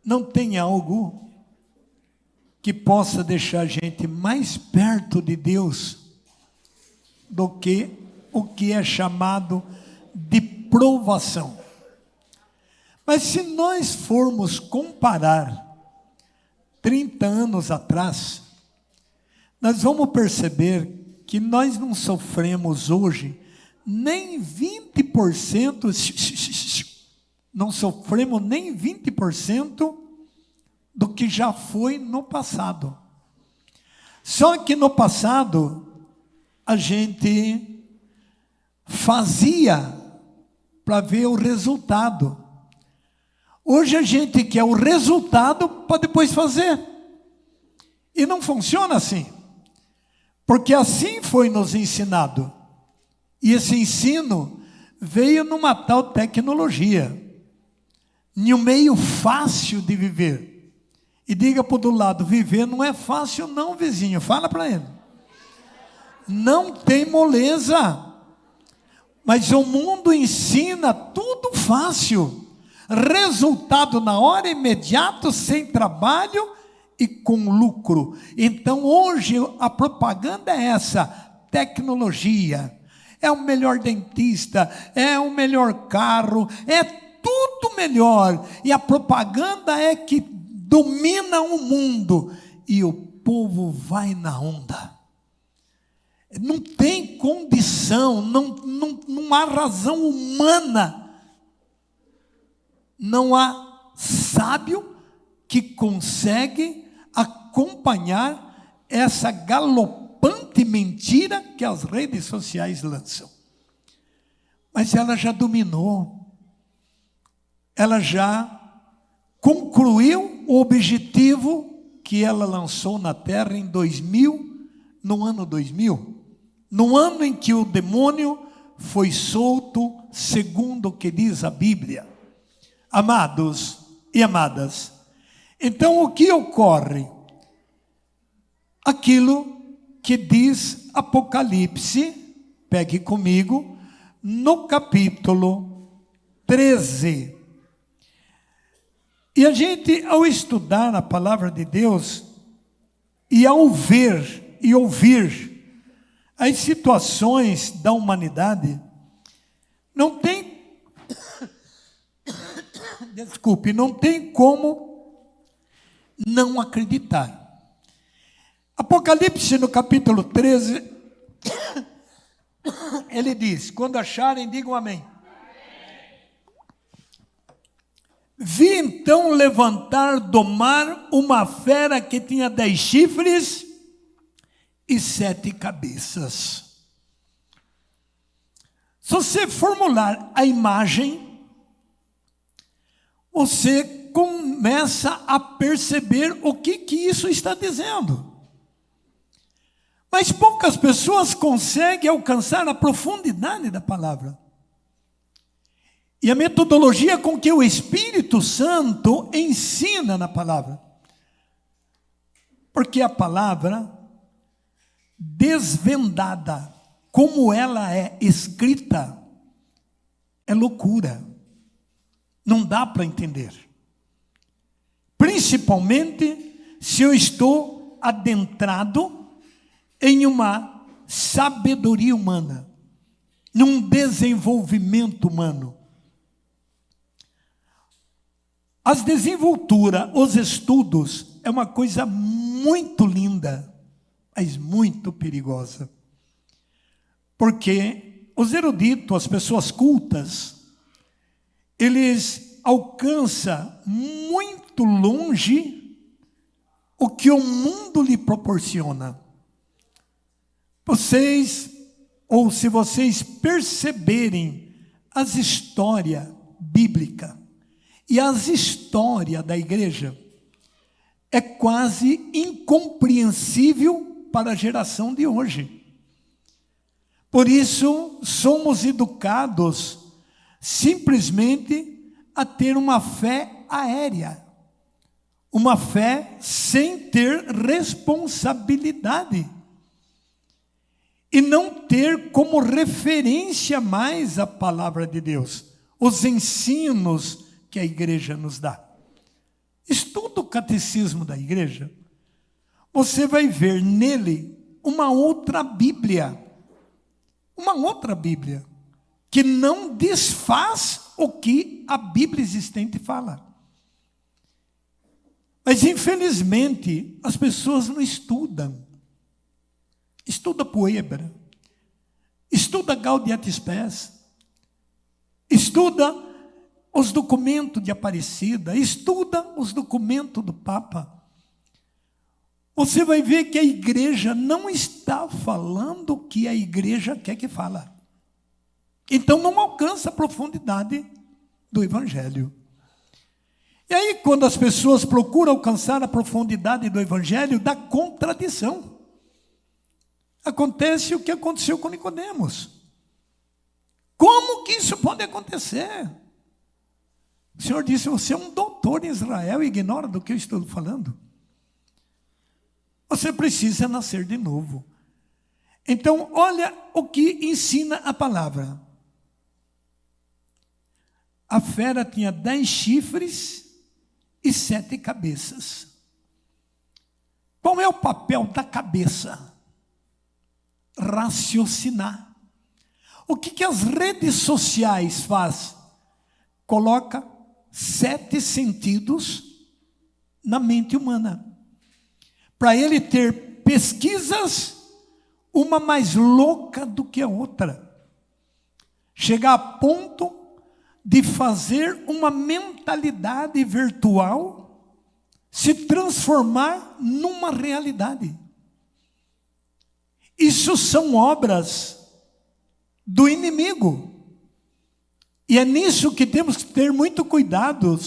não tem algo que possa deixar a gente mais perto de Deus do que o que é chamado de provação. Mas se nós formos comparar 30 anos atrás, nós vamos perceber que nós não sofremos hoje nem 20%, não sofremos nem 20% do que já foi no passado. Só que no passado, a gente fazia para ver o resultado. Hoje a gente quer o resultado para depois fazer. E não funciona assim. Porque assim foi nos ensinado. E esse ensino veio numa tal tecnologia. Em um meio fácil de viver. E diga para o do lado, viver não é fácil não, vizinho. Fala para ele. Não tem moleza. Mas o mundo ensina tudo fácil. Resultado na hora, imediato, sem trabalho e com lucro. Então hoje a propaganda é essa, tecnologia, é o melhor dentista, é o melhor carro, é tudo melhor. E a propaganda é que domina o mundo e o povo vai na onda. Não tem condição, não há razão humana. Não há sábio que consegue acompanhar essa galopante mentira que as redes sociais lançam. Mas ela já dominou. Ela já concluiu o objetivo que ela lançou na Terra em 2000, no ano 2000. No ano em que o demônio foi solto, segundo o que diz a Bíblia. Amados e amadas, então o que ocorre? Aquilo que diz Apocalipse, pegue comigo, no capítulo 13. E a gente, ao estudar a palavra de Deus, e ao ver e ouvir as situações da humanidade, não tem como não acreditar. Apocalipse no capítulo 13, ele diz, quando acharem, digam amém. Vi então levantar do mar uma fera que tinha 10 chifres e 7 cabeças. Se você formular a imagem, você começa a perceber o que isso está dizendo. Mas poucas pessoas conseguem alcançar a profundidade da palavra. E a metodologia com que o Espírito Santo ensina na palavra. Porque a palavra desvendada, como ela é escrita, é loucura. Não dá para entender. Principalmente se eu estou adentrado em uma sabedoria humana, num desenvolvimento humano. As desenvolturas, os estudos, é uma coisa muito linda, mas muito perigosa. Porque os eruditos, as pessoas cultas, eles alcançam muito longe o que o mundo lhe proporciona. Vocês, ou se vocês perceberem as histórias bíblicas e as histórias da igreja, é quase incompreensível para a geração de hoje. Por isso, somos educados simplesmente a ter uma fé aérea, uma fé sem ter responsabilidade, e não ter como referência mais a palavra de Deus, os ensinos que a igreja nos dá. Estuda o catecismo da igreja, você vai ver nele uma outra Bíblia, que não desfaz o que a Bíblia existente fala. Mas, infelizmente, as pessoas não estudam. Estuda Poebra, estuda Gaudium et Spes, estuda os documentos de Aparecida, estuda os documentos do Papa. Você vai ver que a igreja não está falando o que a igreja quer que fala. Então não alcança a profundidade do Evangelho. E aí, quando as pessoas procuram alcançar a profundidade do Evangelho, dá contradição. Acontece o que aconteceu com Nicodemos. Como que isso pode acontecer? O Senhor disse, você é um doutor em Israel e ignora do que eu estou falando. Você precisa nascer de novo. Então, olha o que ensina a palavra. A fera tinha 10 chifres e 7 cabeças. Qual é o papel da cabeça? Raciocinar. O que as redes sociais faz? Coloca 7 sentidos na mente humana. Para ele ter pesquisas, uma mais louca do que a outra. Chegar a ponto de fazer uma mentalidade virtual se transformar numa realidade. Isso são obras do inimigo. E é nisso que temos que ter muito cuidado,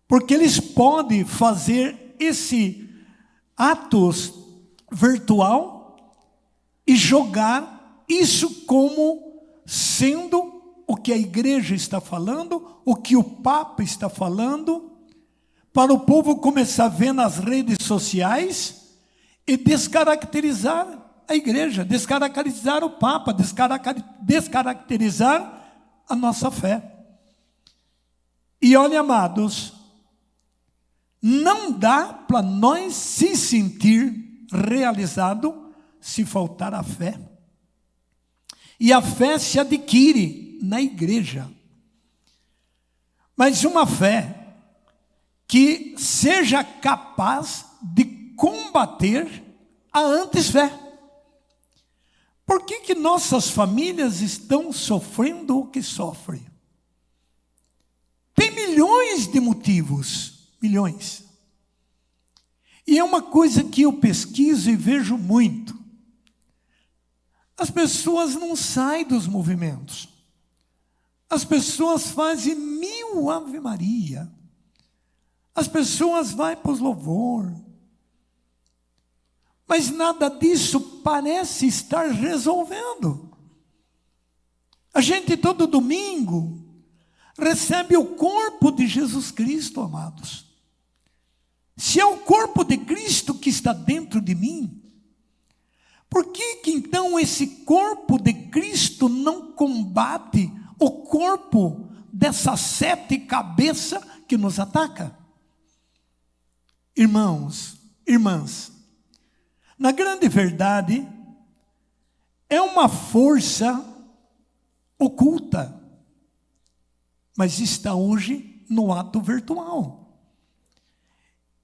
porque eles podem fazer esse atos virtual e jogar isso como sendo o que a igreja está falando, o que o Papa está falando, para o povo começar a ver nas redes sociais e descaracterizar a igreja, descaracterizar o Papa, descaracterizar a nossa fé. E olha, amados, não dá para nós se sentir realizado se faltar a fé. E a fé se adquire na igreja. Mas uma fé que seja capaz de combater a anti-fé. Por que nossas famílias estão sofrendo o que sofrem? Tem milhões de motivos, milhões. E é uma coisa que eu pesquiso e vejo muito. As pessoas não saem dos movimentos. As pessoas fazem 1000 Ave Maria. As pessoas vão para os louvor. Mas nada disso parece estar resolvendo. A gente todo domingo recebe o corpo de Jesus Cristo, amados. Se é o corpo de Cristo que está dentro de mim, por que então esse corpo de Cristo não combate o corpo dessa 7 cabeças que nos ataca? Irmãos, irmãs, na grande verdade, é uma força oculta, mas está hoje no ato virtual.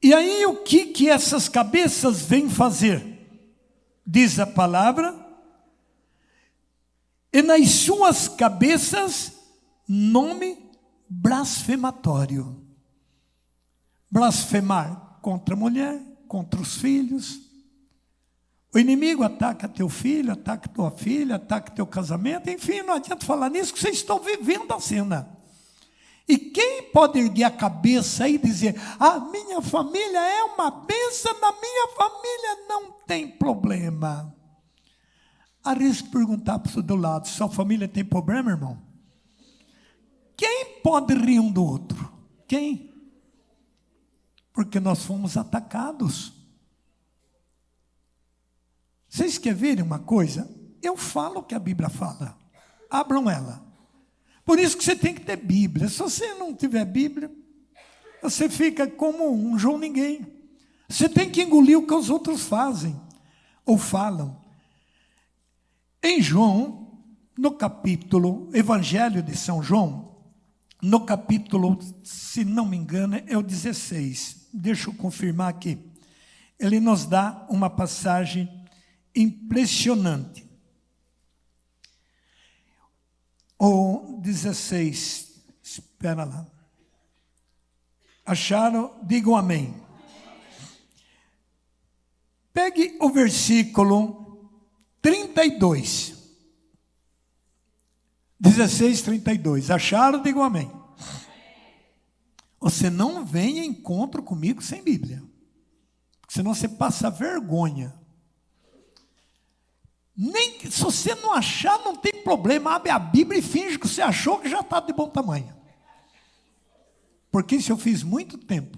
E aí o que essas cabeças vêm fazer? Diz a palavra, e nas suas cabeças, nome blasfematório. Blasfemar contra a mulher, contra os filhos. O inimigo ataca teu filho, ataca tua filha, ataca teu casamento. Enfim, não adianta falar nisso, que vocês estão vivendo a cena. E quem pode erguer a cabeça e dizer, a minha família é uma bênção, na minha família não tem problema? Arrisco perguntar para o do lado, sua família tem problema, irmão? Quem pode rir um do outro? Quem? Porque nós fomos atacados. Vocês querem ver uma coisa? Eu falo o que a Bíblia fala. Abram ela. Por isso que você tem que ter Bíblia. Se você não tiver Bíblia, você fica como um João Ninguém. Você tem que engolir o que os outros fazem ou falam. Em João, no capítulo, Evangelho de São João, no capítulo, se não me engano, é o 16. Deixa eu confirmar aqui. Ele nos dá uma passagem impressionante. O 16, espera lá. Acharam? Digam amém. Pegue o versículo 32. 16, 32. Acharam? Digam amém. Você não vem em encontro comigo sem Bíblia. Senão você passa vergonha. Nem se você não achar, não tem problema. Abre a Bíblia e finge que você achou que já está de bom tamanho. Porque isso eu fiz muito tempo.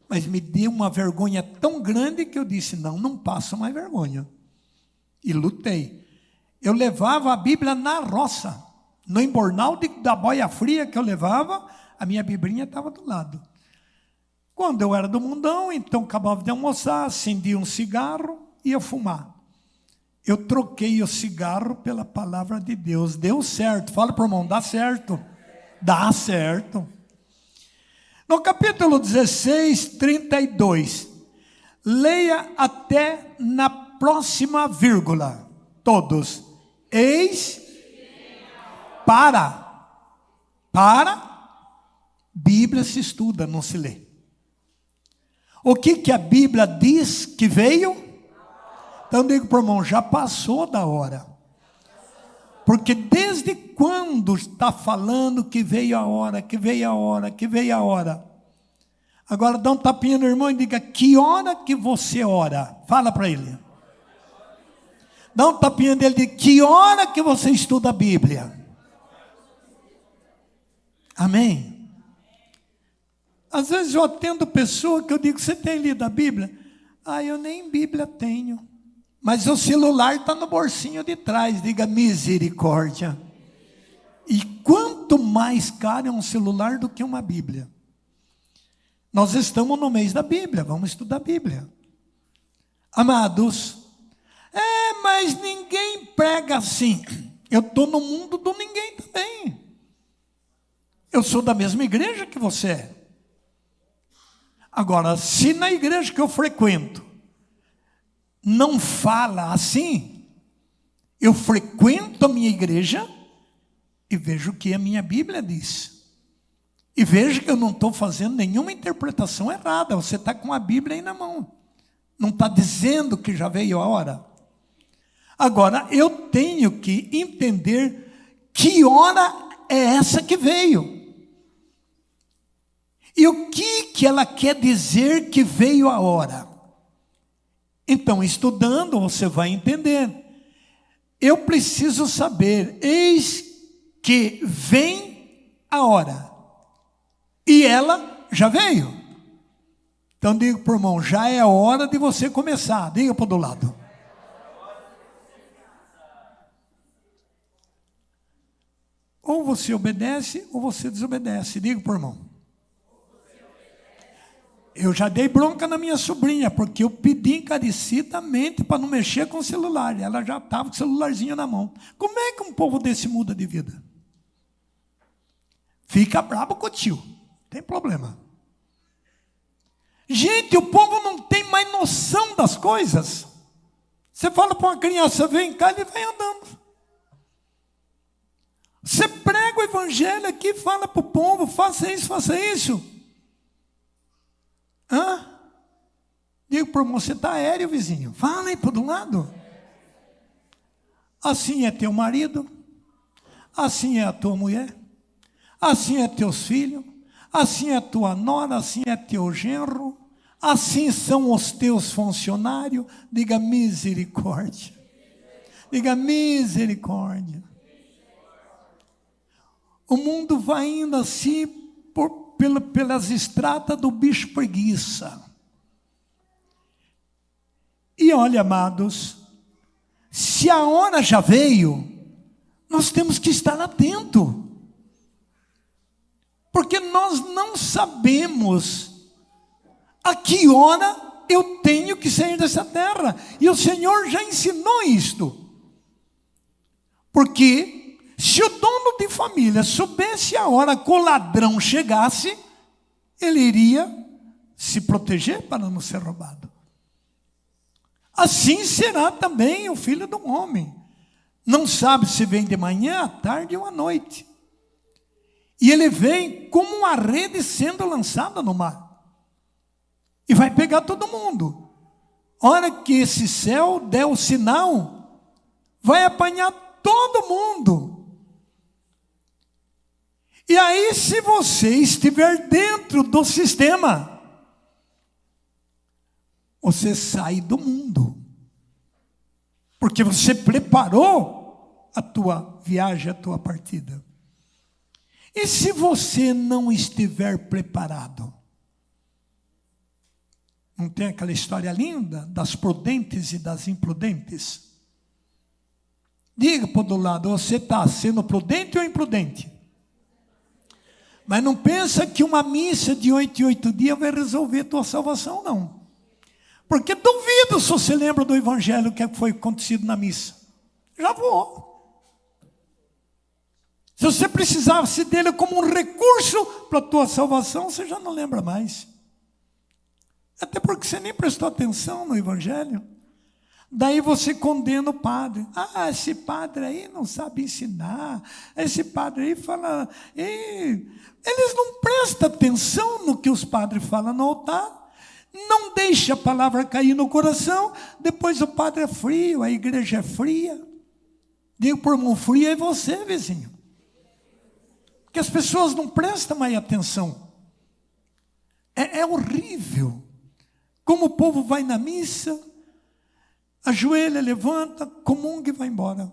Mas me deu uma vergonha tão grande que eu disse, não passo mais vergonha. E lutei. Eu levava a Bíblia na roça. No embornal da boia fria que eu levava, a minha biblinha estava do lado. Quando eu era do mundão, então acabava de almoçar, acendia um cigarro e ia fumar. Eu troquei o cigarro pela palavra de Deus. Deu certo. Fala para o irmão, dá certo. Dá certo. No capítulo 16, 32. Leia até na próxima vírgula. Todos. Eis. Bíblia se estuda, não se lê. O que a Bíblia diz que veio? Então digo para o irmão, já passou da hora. Porque desde quando está falando que veio a hora, que veio a hora, que veio a hora. Agora dá um tapinha no irmão e diga, que hora que você ora? Fala para ele. Dá um tapinha dele e diga, que hora que você estuda a Bíblia? Amém? Às vezes eu atendo pessoa que eu digo, você tem lido a Bíblia? Eu nem Bíblia tenho. Mas o celular está no bolsinho de trás, diga misericórdia. E quanto mais caro é um celular do que uma Bíblia? Nós estamos no mês da Bíblia, vamos estudar a Bíblia. Amados, mas ninguém prega assim. Eu estou no mundo do ninguém também. Eu sou da mesma igreja que você é. Agora, se na igreja que eu frequento não fala assim, eu frequento a minha igreja e vejo o que a minha Bíblia diz. E vejo que eu não estou fazendo nenhuma interpretação errada. Você está com a Bíblia aí na mão. Não está dizendo que já veio a hora. Agora, eu tenho que entender que hora é essa que veio. E o que ela quer dizer que veio a hora? Então, estudando, você vai entender. Eu preciso saber, eis que vem a hora. E ela já veio. Então, digo para o irmão, já é a hora de você começar. Diga para o do lado. Ou você obedece, ou você desobedece. Diga para o irmão. Eu já dei bronca na minha sobrinha, porque eu pedi encarecidamente para não mexer com o celular. Ela já estava com o celularzinho na mão. Como é que um povo desse muda de vida? Fica bravo com o tio. Não tem problema. Gente, o povo não tem mais noção das coisas. Você fala para uma criança, vem cá, ele vai andando. Você prega o evangelho aqui, fala para o povo, faça isso, faça isso. Digo para o irmão, você está aéreo, vizinho. Fala aí para o lado. Assim é teu marido, assim é a tua mulher, assim é teus filhos, assim é tua nora, assim é teu genro, assim são os teus funcionários. Diga misericórdia. Diga misericórdia. O mundo vai indo assim pelas estradas do bicho preguiça. E olha, amados, se a hora já veio, nós temos que estar atento. Porque nós não sabemos a que hora eu tenho que sair dessa terra. E o Senhor já ensinou isto. Porque se o dono de família soubesse a hora que o ladrão chegasse, ele iria se proteger para não ser roubado. Assim será também o Filho do Homem. Não sabe se vem de manhã, à tarde ou à noite. E ele vem como uma rede sendo lançada no mar. E vai pegar todo mundo. A hora que esse céu der o sinal, vai apanhar todo mundo. E aí, se você estiver dentro do sistema, você sai do mundo. Porque você preparou a tua viagem, a tua partida. E se você não estiver preparado? Não tem aquela história linda das prudentes e das imprudentes? Diga para o do lado, você está sendo prudente ou imprudente? Mas não pensa que uma missa de 8 em 8 dias vai resolver a tua salvação, não. Porque duvido se você lembra do evangelho que foi acontecido na missa. Já vou. Se você precisasse dele como um recurso para a tua salvação, você já não lembra mais. Até porque você nem prestou atenção no evangelho. Daí você condena o padre. Ah, esse padre aí não sabe ensinar. Esse padre aí fala... Eles não prestam atenção no que os padres falam no altar. Não deixa a palavra cair no coração. Depois o padre é frio, a igreja é fria. Digo por mão fria é você, vizinho. Porque as pessoas não prestam mais atenção. É horrível. Como o povo vai na missa, ajoelha, levanta, comunga e vai embora.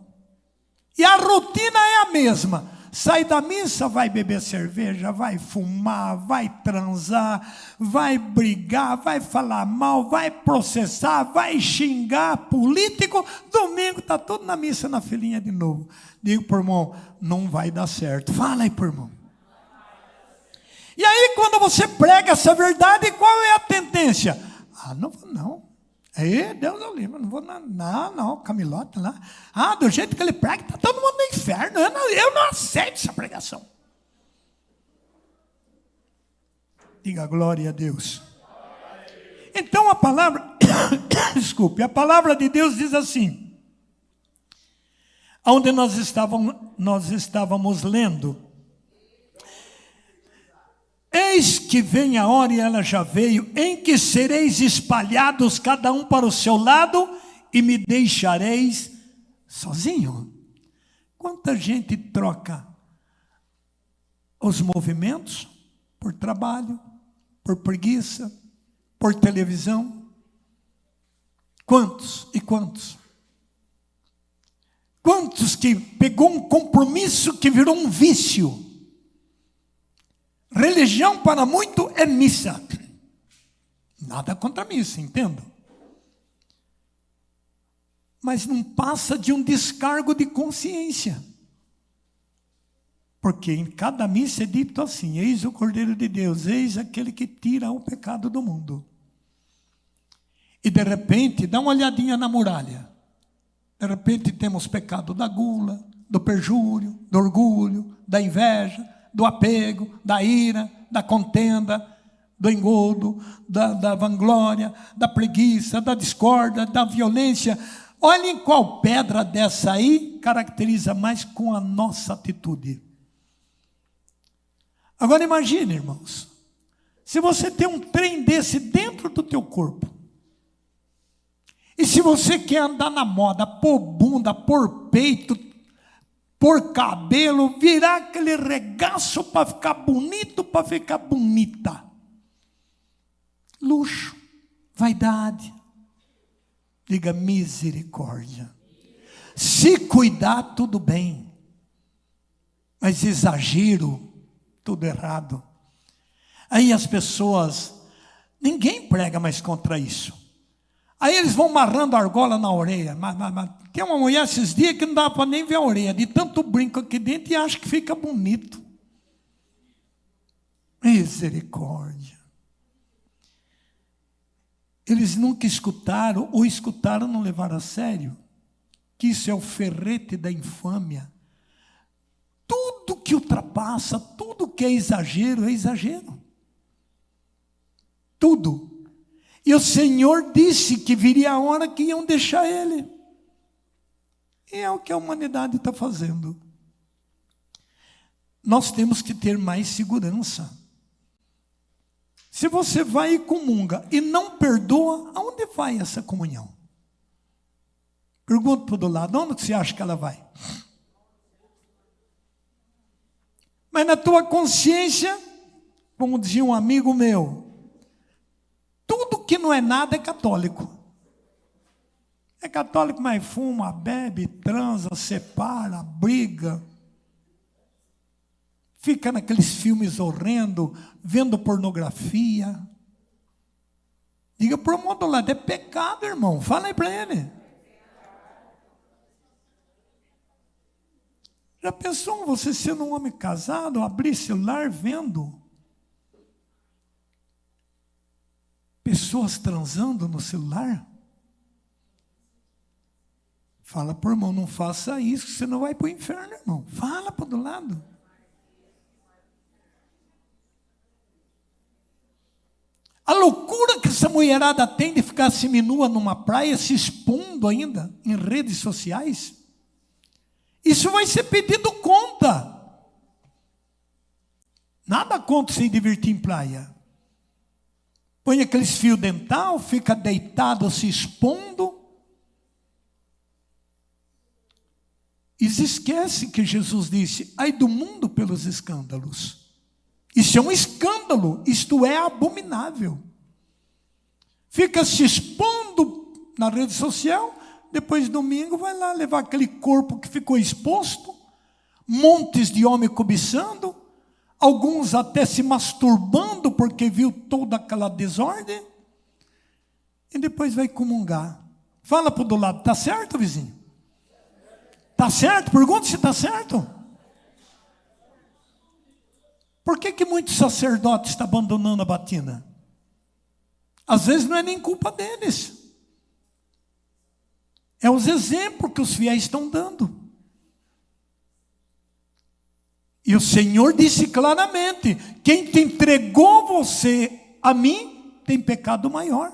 E a rotina é a mesma. Sai da missa, vai beber cerveja, vai fumar, vai transar, vai brigar, vai falar mal, vai processar, vai xingar político. Domingo está tudo na missa, na filinha de novo. Digo, por irmão, não vai dar certo. Fala aí, por irmão. E aí, quando você prega essa verdade, qual é a tendência? Ah, não vou não. Deus é livre, não vou não, Camilota lá. Ah, do jeito que ele prega, está todo mundo no inferno. Eu não aceito essa pregação. Diga glória a Deus. Então a palavra, desculpe, a palavra de Deus diz assim, onde nós estávamos lendo, eis que vem a hora, e ela já veio, em que sereis espalhados cada um para o seu lado, e me deixareis sozinho. Quanta gente troca os movimentos por trabalho, por preguiça, por televisão? Quantos e quantos? Quantos que pegou um compromisso que virou um vício? Religião para muito é missa. Nada contra a missa, entendo. Mas não passa de um descargo de consciência. Porque em cada missa é dito assim, eis o Cordeiro de Deus, eis aquele que tira o pecado do mundo. E de repente, dá uma olhadinha na muralha. De repente temos pecado da gula, do perjúrio, do orgulho, da inveja, do apego, da ira, da contenda, do engodo, da vanglória, da preguiça, da discórdia, da violência. Olhem qual pedra dessa aí caracteriza mais com a nossa atitude. Agora imagine, irmãos, se você tem um trem desse dentro do teu corpo, e se você quer andar na moda, pôr bunda, pôr peito, por cabelo, virar aquele regaço para ficar bonito, para ficar bonita. Luxo, vaidade. Diga misericórdia. Se cuidar, tudo bem. Mas exagero, tudo errado. Aí as pessoas, ninguém prega mais contra isso. Aí eles vão amarrando a argola na orelha. Tem uma mulher esses dias que não dá para nem ver a orelha, de tanto brinco aqui dentro, e acha que fica bonito. Misericórdia. Eles nunca escutaram, ou escutaram não levaram a sério, que isso é o ferrete da infâmia. Tudo que ultrapassa, tudo que é exagero. Tudo. E o Senhor disse que viria a hora que iam deixar Ele. E é o que a humanidade está fazendo. Nós temos que ter mais segurança. Se você vai e comunga e não perdoa, aonde vai essa comunhão? Pergunta para o do lado, onde você acha que ela vai? Mas na tua consciência, como dizia um amigo meu, tudo que não é nada é católico. É católico, mas fuma, bebe, transa, separa, briga. Fica naqueles filmes horrendos, vendo pornografia. Diga para o mundo lá, é pecado, irmão. Fala aí para ele. Já pensou você sendo um homem casado, abrir celular vendo pessoas transando no celular? Fala para o irmão, não faça isso, você não vai para o inferno, irmão. Fala para o do lado. A loucura que essa mulherada tem de ficar seminua numa praia, se expondo ainda em redes sociais, isso vai ser pedido conta. Nada contra se divertir em praia. Põe aqueles fios dental, fica deitado se expondo. E se esquece que Jesus disse, ai do mundo pelos escândalos. Isso é um escândalo, isto é abominável. Fica se expondo na rede social, depois domingo vai lá levar aquele corpo que ficou exposto, montes de homens cobiçando, alguns até se masturbando porque viu toda aquela desordem, e depois vai comungar. Fala para o do lado, está certo, vizinho? Está certo? Pergunta se está certo. Por que muitos sacerdotes estão abandonando a batina? Às vezes não é nem culpa deles. É os exemplos que os fiéis estão dando. E o Senhor disse claramente, quem te entregou você a mim, tem pecado maior.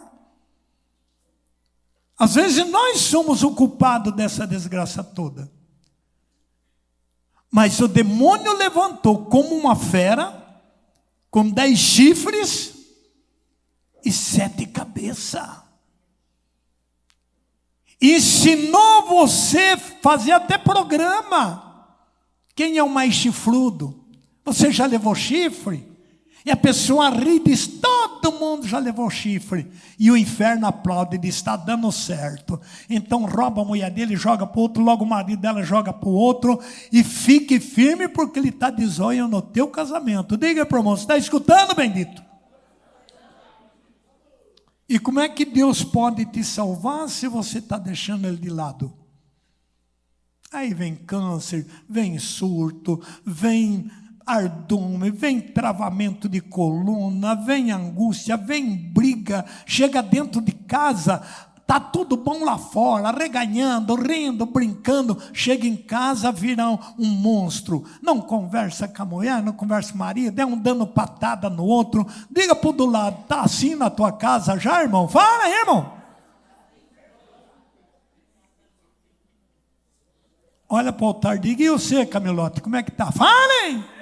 Às vezes nós somos o culpado dessa desgraça toda. Mas o demônio levantou como uma fera, com 10 chifres e 7 cabeças. Ensinou você a fazer até programa. Quem é o mais chifrudo? Você já levou chifre? E a pessoa ri e diz, todo mundo já levou chifre. E o inferno aplaude e diz, está dando certo. Então rouba a mulher dele, joga para o outro, logo o marido dela joga para o outro. E fique firme porque ele está de zóio no teu casamento. Diga para o irmão, você está escutando, bendito? E como é que Deus pode te salvar se você está deixando Ele de lado? Aí vem câncer, vem surto, vem ardume, vem travamento de coluna, vem angústia, vem briga, chega dentro de casa, está tudo bom lá fora, reganhando, rindo, brincando, chega em casa, vira um monstro, não conversa com a mulher, não conversa com o marido, é um dando patada no outro. Diga para o do lado, está assim na tua casa já, irmão? Fala aí, irmão. Olha para o altar, diga, e você, Camilote, como é que está? Falem!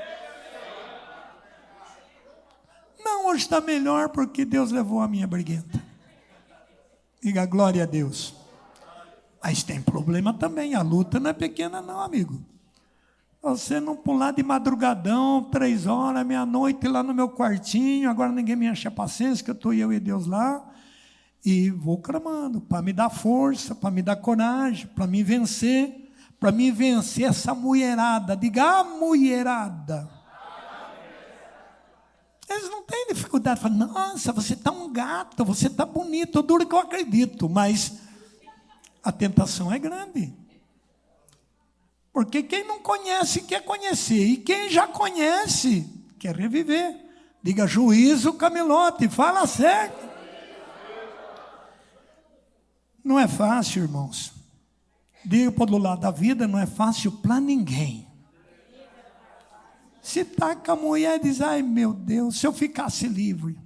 Não, hoje está melhor porque Deus levou a minha briguenta. Diga glória a Deus. Mas tem problema também, a luta não é pequena não, amigo. Você não pular de madrugadão, 3 horas, meia-noite, lá no meu quartinho, agora ninguém me enche a paciência, que eu estou eu e Deus lá, e vou clamando, para me dar força, para me dar coragem, para me vencer essa mulherada. Diga, a mulherada. Eles não têm dificuldade, falam, nossa, você está um gato, você está bonito, duro que eu acredito, mas a tentação é grande. Porque quem não conhece quer conhecer, e quem já conhece quer reviver. Diga, juízo, Camilote, fala certo. Não é fácil, irmãos. Diga para o do lado, a vida não é fácil para ninguém. Se está com a mulher e diz, ai meu Deus, se eu ficasse livre.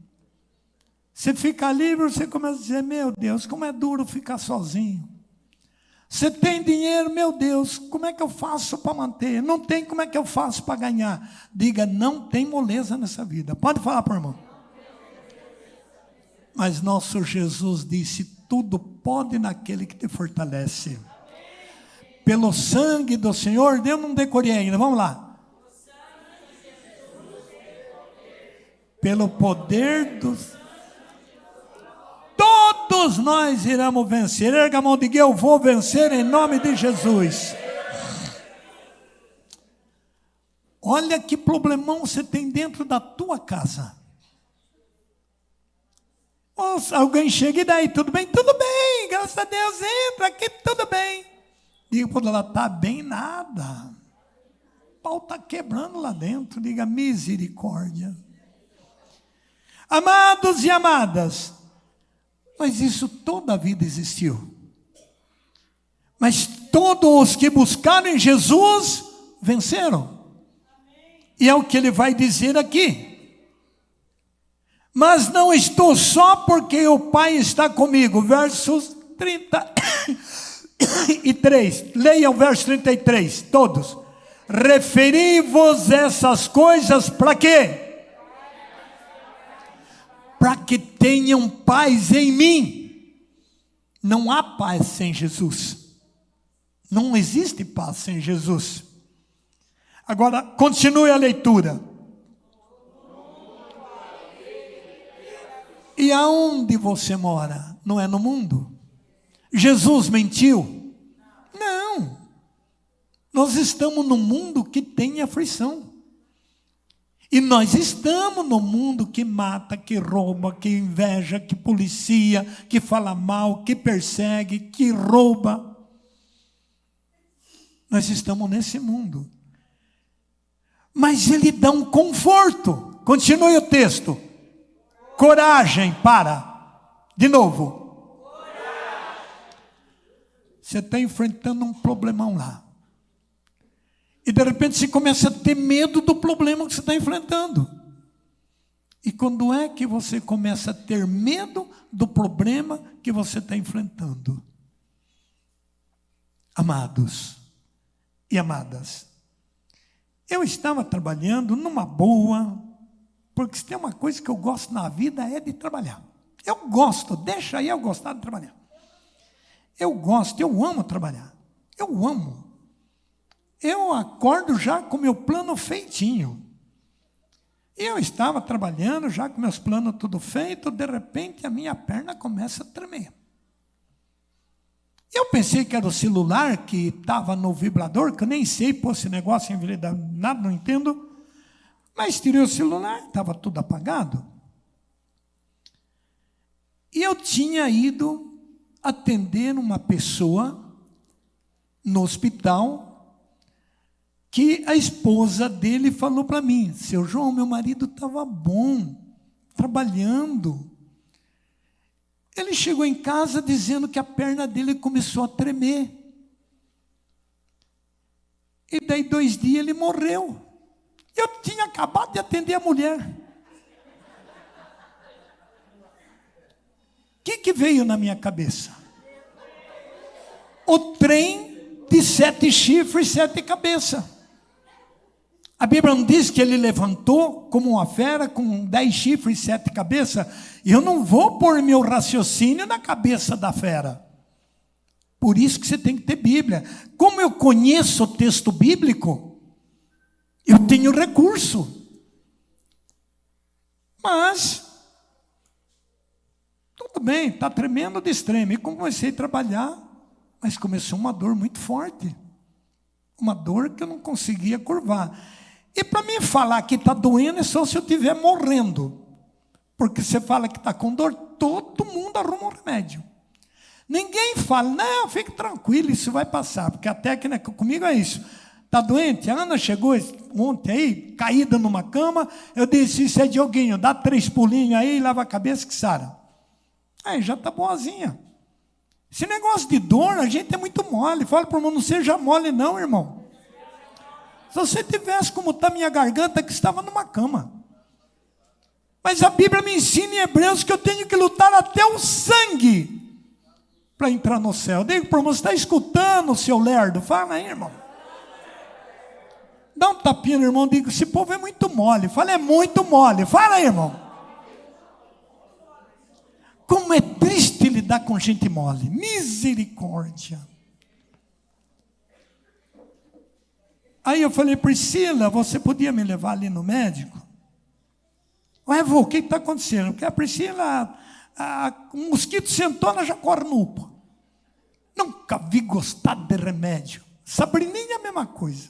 Você fica livre, você começa a dizer, meu Deus, como é duro ficar sozinho. Você tem dinheiro, meu Deus, como é que eu faço para manter? Não tem, como é que eu faço para ganhar? Diga, não tem moleza nessa vida. Pode falar para o irmão. Mas nosso Jesus disse, tudo pode naquele que te fortalece. Pelo sangue do Senhor, eu não decorei ainda, vamos lá. Pelo poder dos... Todos nós iremos vencer. Erga a mão e diga, eu vou vencer em nome de Jesus. Olha que problemão você tem dentro da tua casa. Nossa, alguém chega e daí, tudo bem? Tudo bem, graças a Deus, entra aqui, tudo bem. Diga para ela, está bem nada. O pau está quebrando lá dentro. Diga, misericórdia. Amados e amadas, mas isso toda a vida existiu. Mas todos os que buscaram em Jesus, venceram. E é o que ele vai dizer aqui. Mas não estou só porque o Pai está comigo. Versos 33. Leia o verso 33, todos. Referi-vos essas coisas para quê? Para que tenham paz em mim. Não há paz sem Jesus. Não existe paz sem Jesus. Agora, continue a leitura. E aonde você mora? Não é no mundo? Jesus mentiu? Não. Nós estamos num mundo que tem aflição. E nós estamos no mundo que mata, que rouba, que inveja, que policia, que fala mal, que persegue, que rouba. Nós estamos nesse mundo. Mas ele dá um conforto. Continue o texto. Coragem para. De novo. Você está enfrentando um problemão lá. E de repente você começa a ter medo do problema que você está enfrentando. E quando é que você começa a ter medo do problema que você está enfrentando? Amados e amadas, eu estava trabalhando numa boa, porque se tem uma coisa que eu gosto na vida é de trabalhar. Eu gosto, deixa aí eu gostar de trabalhar. Eu gosto, eu amo trabalhar. Eu amo. Eu acordo já com meu plano feitinho. E eu estava trabalhando já com meus planos tudo feito, de repente a minha perna começa a tremer. Eu pensei que era o celular que estava no vibrador, que eu nem sei pôr esse negócio em verdade, nada, não entendo. Mas tirei o celular, estava tudo apagado. E eu tinha ido atender uma pessoa no hospital, que a esposa dele falou para mim, seu João, meu marido estava bom, trabalhando. Ele chegou em casa dizendo que a perna dele começou a tremer. E daí 2 dias ele morreu. Eu tinha acabado de atender a mulher. O que veio na minha cabeça? O trem de 7 chifres e 7 cabeças. A Bíblia não diz que ele levantou como uma fera com 10 chifres e 7 cabeças? E eu não vou pôr meu raciocínio na cabeça da fera. Por isso que você tem que ter Bíblia. Como eu conheço o texto bíblico, eu tenho recurso. Mas, tudo bem, está tremendo de extremo. E comecei a trabalhar, mas começou uma dor muito forte. Uma dor que eu não conseguia curvar. E para mim falar que está doendo é só se eu estiver morrendo. Porque você fala que está com dor, todo mundo arruma um remédio. Ninguém fala, não, fique tranquilo, isso vai passar. Porque a técnica comigo é isso. Está doente? A Ana chegou ontem aí, caída numa cama. Eu disse, isso é Dioguinho, dá 3 pulinhos aí e lava a cabeça que sara. Aí já está boazinha. Esse negócio de dor, a gente é muito mole. Fala para o irmão, não seja mole não, irmão. Se você tivesse como está minha garganta, que estava numa cama. Mas a Bíblia me ensina em Hebreus que eu tenho que lutar até o sangue para entrar no céu. Digo para o irmão, você está escutando, seu lerdo? Fala aí, irmão. Dá um tapinha no irmão, digo, esse povo é muito mole. Fala, é muito mole. Fala aí, irmão. Como é triste lidar com gente mole. Misericórdia. Aí eu falei, Priscila, você podia me levar ali no médico? Ué, vô, o que está acontecendo? Porque a Priscila, um mosquito sentou, ela já corre no UPA. Nunca vi gostar de remédio. Sabrininha é a mesma coisa.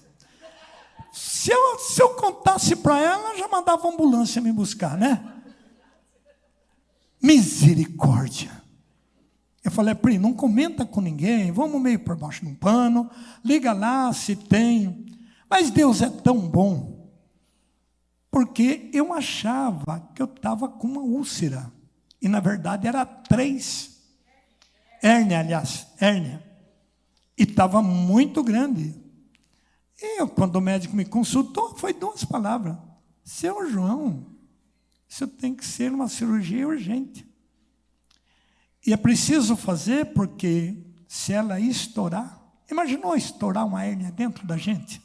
Se eu contasse para ela, já mandava a ambulância me buscar, né? Misericórdia. Eu falei, Pri, não comenta com ninguém, vamos meio por baixo de um pano, liga lá se tem. Mas Deus é tão bom, porque eu achava que eu estava com uma úlcera, e na verdade era 3. Hérnia, e estava muito grande. E quando o médico me consultou, foi 2 palavras. Seu João, isso tem que ser uma cirurgia urgente. E é preciso fazer porque se ela estourar, imaginou estourar uma hérnia dentro da gente?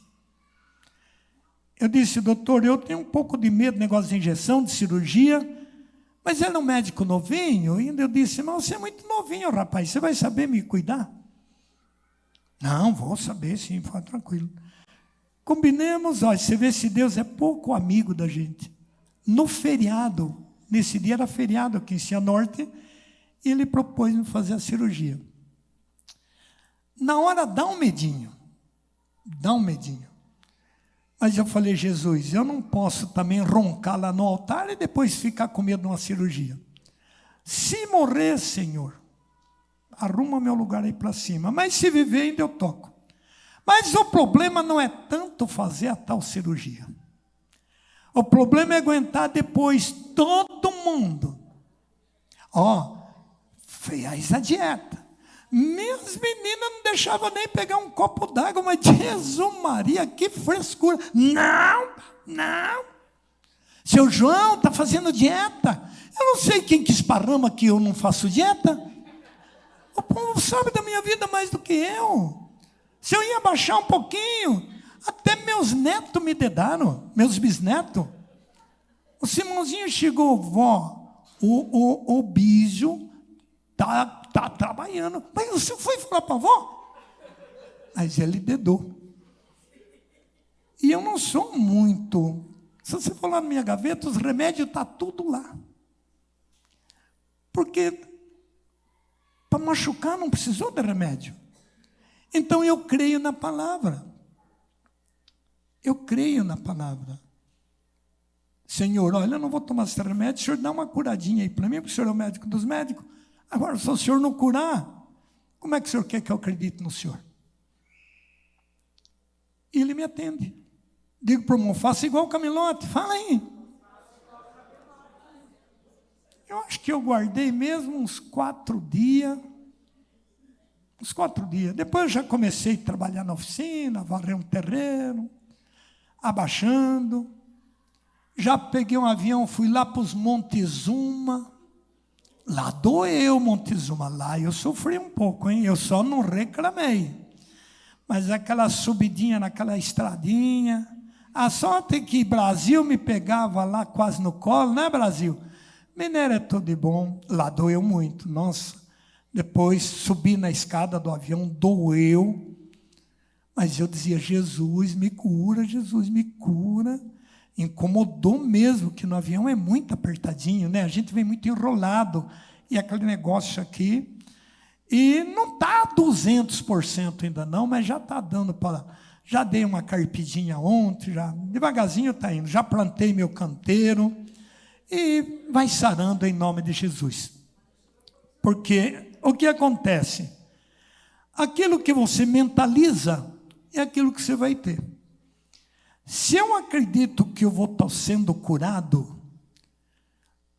Eu disse, doutor, eu tenho um pouco de medo do negócio de injeção, de cirurgia, mas ele é um médico novinho. E eu disse, mas você é muito novinho, rapaz, você vai saber me cuidar? Não, vou saber sim, fica tranquilo. Combinemos, ó, você vê se Deus é pouco amigo da gente. No feriado, nesse dia era feriado aqui em Cianorte, e ele propôs-me fazer a cirurgia. Na hora dá um medinho. Mas eu falei, Jesus, eu não posso também roncar lá no altar e depois ficar com medo de uma cirurgia. Se morrer, Senhor, arruma meu lugar aí para cima. Mas se viver, ainda eu toco. Mas o problema não é tanto fazer a tal cirurgia. O problema é aguentar depois todo mundo. Fez a dieta. Minhas meninas não deixavam nem pegar um copo d'água, mas Jesus Maria, que frescura. Não. Seu João está fazendo dieta. Eu não sei quem que esparrama que eu não faço dieta. O povo sabe da minha vida mais do que eu. Se eu ia baixar um pouquinho, até meus netos me dedaram, meus bisnetos. O Simãozinho chegou, vó, o bicho tá trabalhando. Mas você foi falar para a vó? Mas ele dedou. E eu não sou muito. Se você for lá na minha gaveta, os remédios estão tudo lá. Porque para machucar não precisou de remédio. Então eu creio na palavra. Senhor, olha, eu não vou tomar esse remédio, o senhor dá uma curadinha aí para mim, porque o senhor é o médico dos médicos. Agora, se o senhor não curar, como é que o senhor quer que eu acredite no senhor? E ele me atende. Digo para o irmão, faça igual o Camilote, fala aí. Eu acho que eu guardei mesmo uns 4 dias. Depois eu já comecei a trabalhar na oficina, varrer um terreno, abaixando. Já peguei um avião, fui lá para os Montezuma. Lá doeu Montezuma, lá eu sofri um pouco, hein? Eu só não reclamei. Mas aquela subidinha naquela estradinha. A sorte é que Brasil me pegava lá quase no colo, né, Brasil? Mineiro é tudo de bom. Lá doeu muito, nossa. Depois subi na escada do avião, doeu. Mas eu dizia, Jesus me cura, Jesus me cura. Incomodou mesmo, que no avião é muito apertadinho, né? A gente vem muito enrolado. E aquele negócio aqui. E não está 200% ainda não, mas já está dando para... Já dei uma carpidinha ontem, já devagarzinho está indo. Já plantei meu canteiro. E vai sarando em nome de Jesus. Porque o que acontece? Aquilo que você mentaliza é aquilo que você vai ter. Se eu acredito que eu vou estar sendo curado,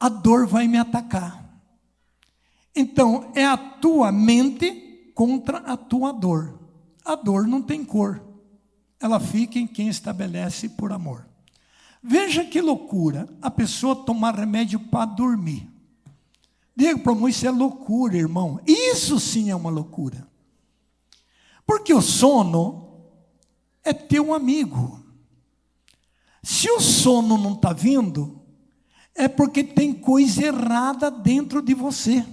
a dor vai me atacar. Então, é a tua mente contra a tua dor. A dor não tem cor. Ela fica em quem estabelece por amor. Veja que loucura a pessoa tomar remédio para dormir. Diga para mim, isso é loucura, irmão. Isso sim é uma loucura. Porque o sono é teu amigo. Se o sono não está vindo, é porque tem coisa errada dentro de você.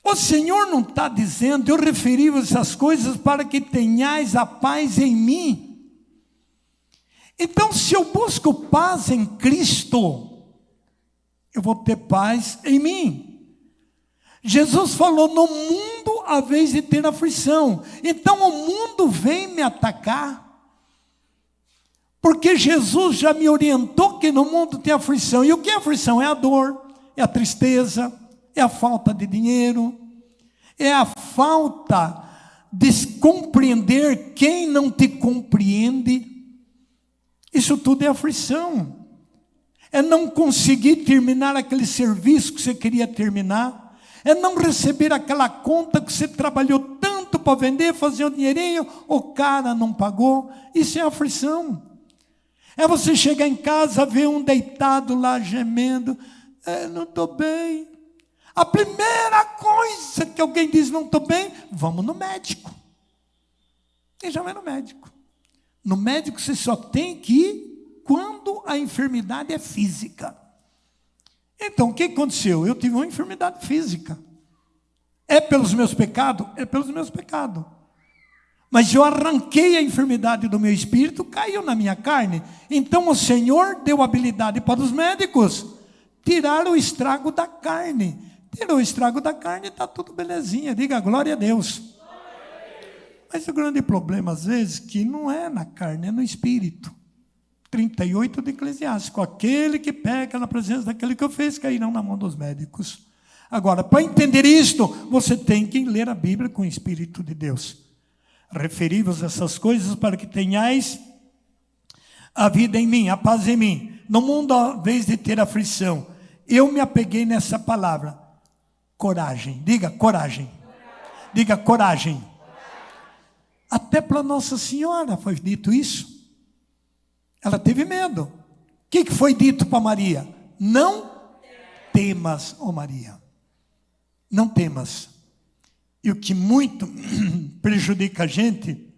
O Senhor não está dizendo, eu referi essas coisas para que tenhais a paz em mim. Então, se eu busco paz em Cristo, eu vou ter paz em mim. Jesus falou, no mundo há vez de ter aflição. Então o mundo vem me atacar, porque Jesus já me orientou que no mundo tem aflição. E o que é aflição? É a dor, é a tristeza, é a falta de dinheiro, é a falta de compreender quem não te compreende. Isso tudo é aflição. É não conseguir terminar aquele serviço que você queria terminar. É não receber aquela conta que você trabalhou tanto para vender, fazer um dinheirinho, o cara não pagou. Isso é aflição. É você chegar em casa, ver um deitado lá gemendo. Não estou bem. A primeira coisa que alguém diz, não estou bem, vamos no médico. E já vai no médico. No médico você só tem que ir quando a enfermidade é física. Então, o que aconteceu? Eu tive uma enfermidade física. É pelos meus pecados? É pelos meus pecados. Mas eu arranquei a enfermidade do meu espírito, caiu na minha carne. Então o Senhor deu habilidade para os médicos tirar o estrago da carne. Tirou o estrago da carne, está tudo belezinha. Diga glória a Deus. Mas o grande problema, às vezes, que não é na carne, é no espírito. 38 de Eclesiástico. Aquele que peca na presença daquele que o fez, cairão na mão dos médicos. Agora, para entender isto, você tem que ler a Bíblia com o Espírito de Deus. Referi-vos essas coisas para que tenhais a vida em mim, a paz em mim. No mundo, à vez de ter aflição, eu me apeguei nessa palavra. Coragem. Diga coragem. Diga coragem. Até para Nossa Senhora foi dito isso. Ela teve medo. O que foi dito para Maria? Não temas, ó Maria. Não temas. E o que muito prejudica a gente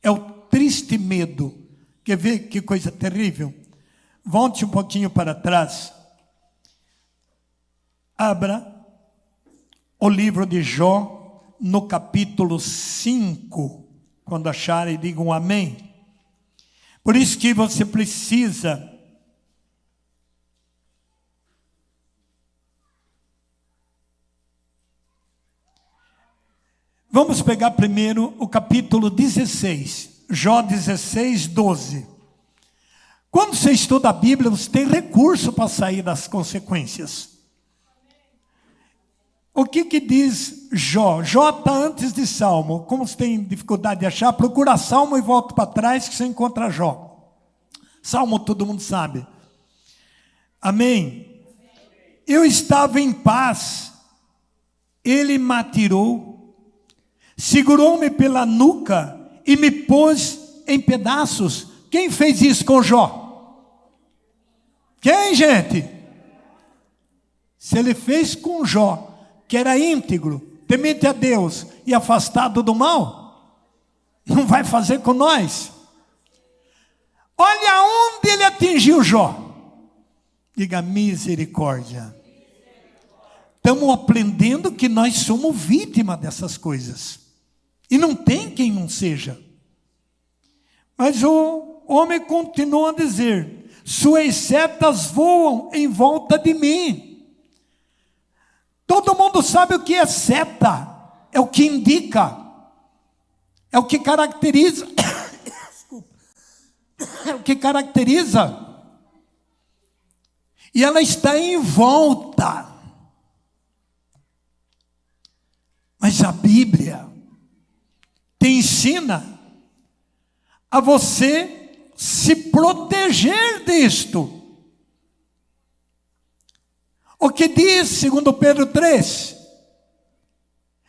é o triste medo. Quer ver que coisa terrível? Volte um pouquinho para trás. Abra o livro de Jó, no capítulo 5. Quando acharem, digam amém. Por isso que você precisa vamos pegar primeiro o capítulo 16, Jó 16, 12. Quando você estuda a Bíblia, você tem recurso para sair das consequências. O que diz Jó? Jó está antes de Salmo. Como você tem dificuldade de achar, procura Salmo e volta para trás que você encontra Jó. Salmo todo mundo sabe. Amém? Eu estava em paz, ele me atirou, segurou-me pela nuca e me pôs em pedaços. Quem fez isso com Jó? Quem, gente? Se ele fez com Jó, que era íntegro, temente a Deus e afastado do mal, não vai fazer com nós. Olha onde ele atingiu Jó. Diga misericórdia. Estamos aprendendo que nós somos vítimas dessas coisas. E não tem quem não seja. Mas o homem continua a dizer, suas setas voam em volta de mim. Todo mundo sabe o que é seta. É o que indica. É o que caracteriza. Desculpa. É o que caracteriza. E ela está em volta. Mas a Bíblia te ensina a você se proteger disto. O que diz, segundo Pedro 3,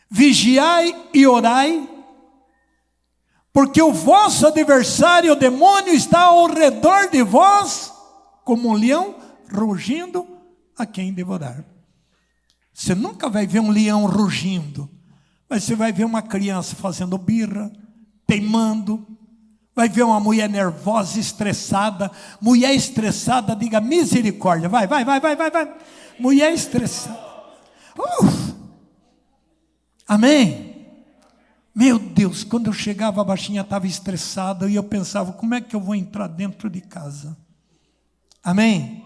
vigiai e orai, porque o vosso adversário, o demônio, está ao redor de vós, como um leão, rugindo a quem devorar. Você nunca vai ver um leão rugindo, mas você vai ver uma criança fazendo birra, teimando, vai ver uma mulher nervosa, estressada. Mulher estressada, diga misericórdia, vai. Mulher estressada. Amém? Meu Deus, quando eu chegava, a baixinha estava estressada e eu pensava, como é que eu vou entrar dentro de casa? Amém?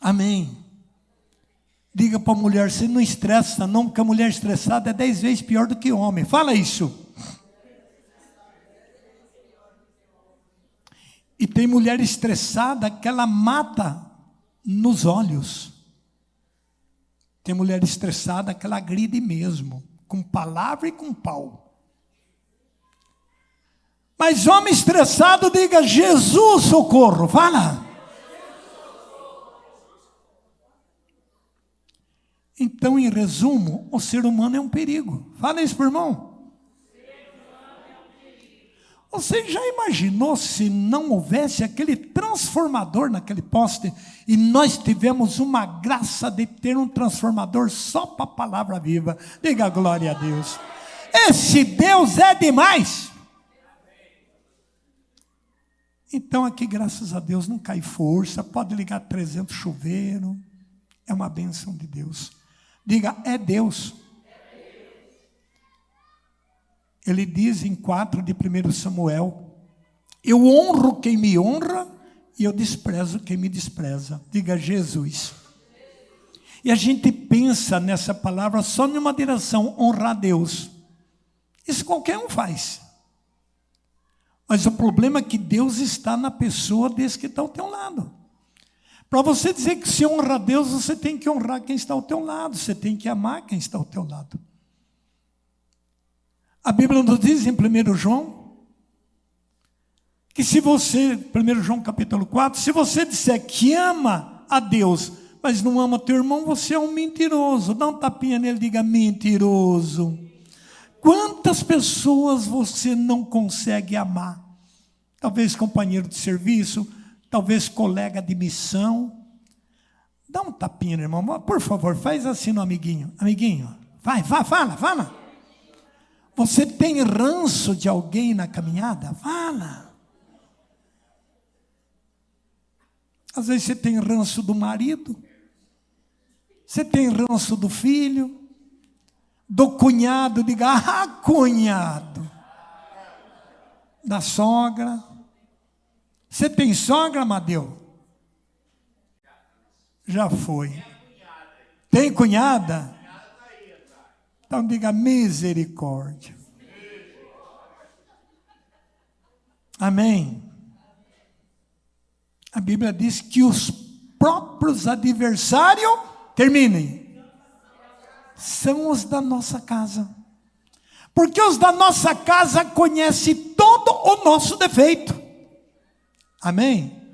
Amém. Diga para a mulher, você não estressa não, porque a mulher estressada é 10 vezes pior do que o homem. Fala isso. E tem mulher estressada que ela mata nos olhos. Tem mulher estressada que ela agride mesmo, com palavra e com pau. Mas homem estressado, diga, Jesus, socorro. Fala. Então, em resumo, o ser humano é um perigo. Fala isso, meu irmão. Você já imaginou se não houvesse aquele transformador naquele poste e nós tivemos uma graça de ter um transformador só para a palavra viva? Diga glória a Deus. Esse Deus é demais. Então aqui, graças a Deus, não cai força, pode ligar 300 chuveiro. É uma bênção de Deus. Diga, é Deus. Ele diz em 4 de 1 Samuel, eu honro quem me honra e eu desprezo quem me despreza. Diga, Jesus. E a gente pensa nessa palavra só numa direção, honrar a Deus. Isso qualquer um faz. Mas o problema é que Deus está na pessoa desse que está ao teu lado. Para você dizer que se honra a Deus, você tem que honrar quem está ao teu lado. Você tem que amar quem está ao teu lado. A Bíblia nos diz em 1 João, que se você, 1 João capítulo 4, se você disser que ama a Deus, mas não ama teu irmão, você é um mentiroso. Dá um tapinha nele e diga, mentiroso. Quantas pessoas você não consegue amar? Talvez companheiro de serviço, talvez colega de missão. Dá um tapinha, irmão, por favor, faz assim no amiguinho. Amiguinho, vai, fala. Você tem ranço de alguém na caminhada? Fala. Às vezes você tem ranço do marido, você tem ranço do filho, do cunhado, diga, cunhado, da sogra. Você tem sogra, Amadeu? Já foi. Tem cunhada? Então diga misericórdia. Amém. A Bíblia diz que os próprios adversários, terminem, são os da nossa casa. Porque os da nossa casa conhecem todo o nosso defeito. Amém?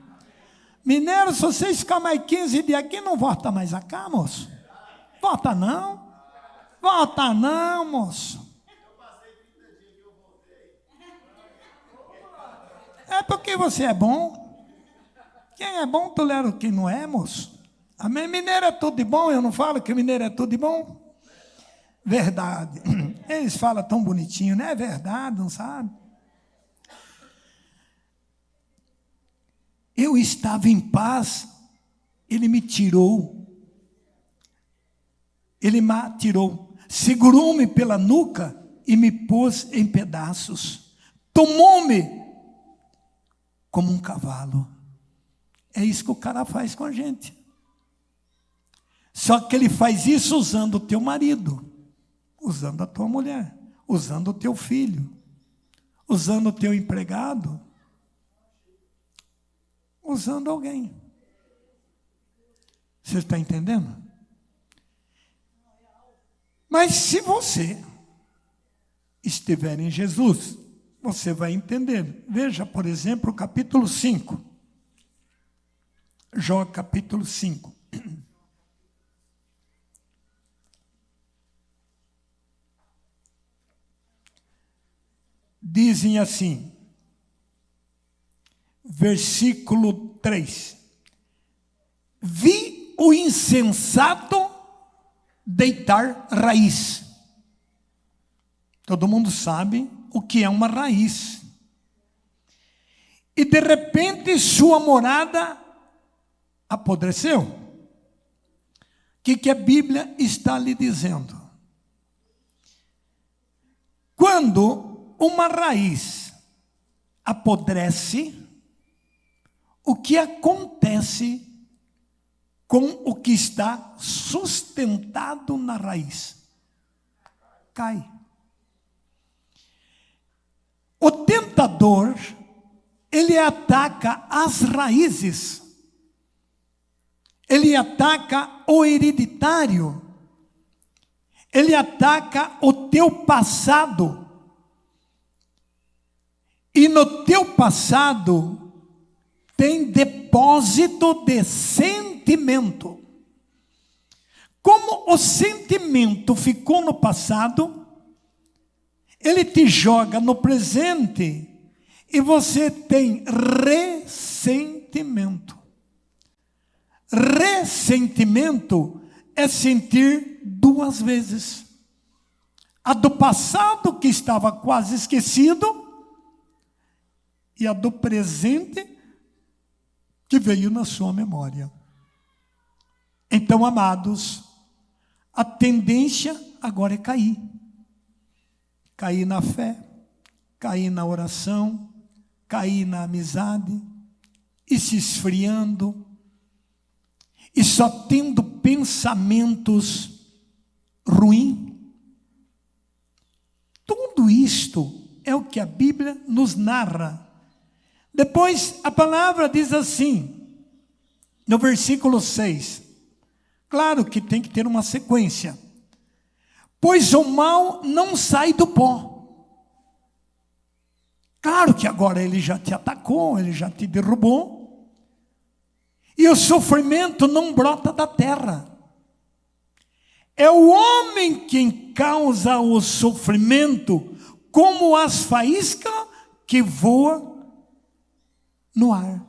Mineiro, se vocês ficarem mais 15 dias aqui, não volta mais a cá, moço. Volta não. Volta não, moço. É porque você é bom. Quem é bom tolera quem não é, moço. Amém? Mineiro é tudo de bom. Eu não falo que mineiro é tudo de bom. Verdade. Eles falam tão bonitinho, não é verdade, não sabe? Eu estava em paz, ele me tirou. Ele me tirou. Segurou-me pela nuca e me pôs em pedaços. Tomou-me como um cavalo. É isso que o cara faz com a gente. Só que ele faz isso usando o teu marido, usando a tua mulher, usando o teu filho, usando o teu empregado, usando alguém. Você está entendendo? Mas se você estiver em Jesus, você vai entender. Veja, por exemplo, o capítulo 5. Jó capítulo 5. dizem assim, versículo 3: vi o insensato deitar raiz. Todo mundo sabe o que é uma raiz. E de repente sua morada apodreceu. O que a Bíblia está lhe dizendo? Quando uma raiz apodrece, o que acontece com o que está sustentado na raiz? Cai. O tentador, ele ataca as raízes, ele ataca o hereditário, ele ataca o teu passado. E no teu passado tem depósito de sentimento. Como o sentimento ficou no passado, ele te joga no presente e você tem ressentimento. Ressentimento é sentir duas vezes. A do passado, que estava quase esquecido, e a do presente, que veio na sua memória. Então, amados, a tendência agora é cair. Cair na fé, cair na oração, cair na amizade, e se esfriando, e só tendo pensamentos ruins. Tudo isto é o que a Bíblia nos narra. Depois a palavra diz assim, no versículo 6. Claro que tem que ter uma sequência. Pois o mal não sai do pó. Claro que agora ele já te atacou, ele já te derrubou. E o sofrimento não brota da terra. É o homem quem causa o sofrimento, como as faíscas que voam no ar.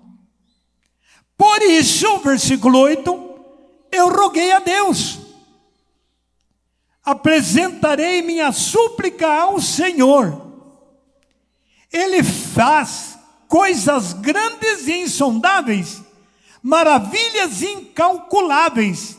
Por isso, versículo 8, eu roguei a Deus. Apresentarei minha súplica ao Senhor. Ele faz coisas grandes e insondáveis, maravilhas incalculáveis.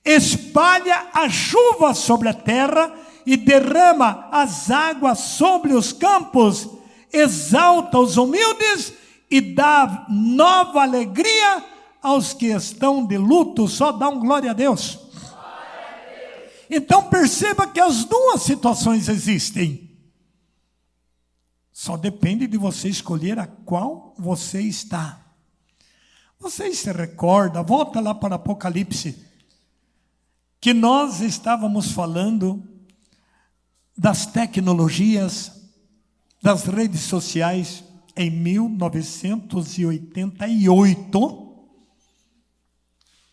Espalha a chuva sobre a terra e derrama as águas sobre os campos. Exalta os humildes e dá nova alegria aos que estão de luto. Só dá um glória a Deus. Então perceba que as duas situações existem. Só depende de você escolher a qual você está. Vocês se recordam, volta lá para Apocalipse, que nós estávamos falando das tecnologias, das redes sociais em 1988,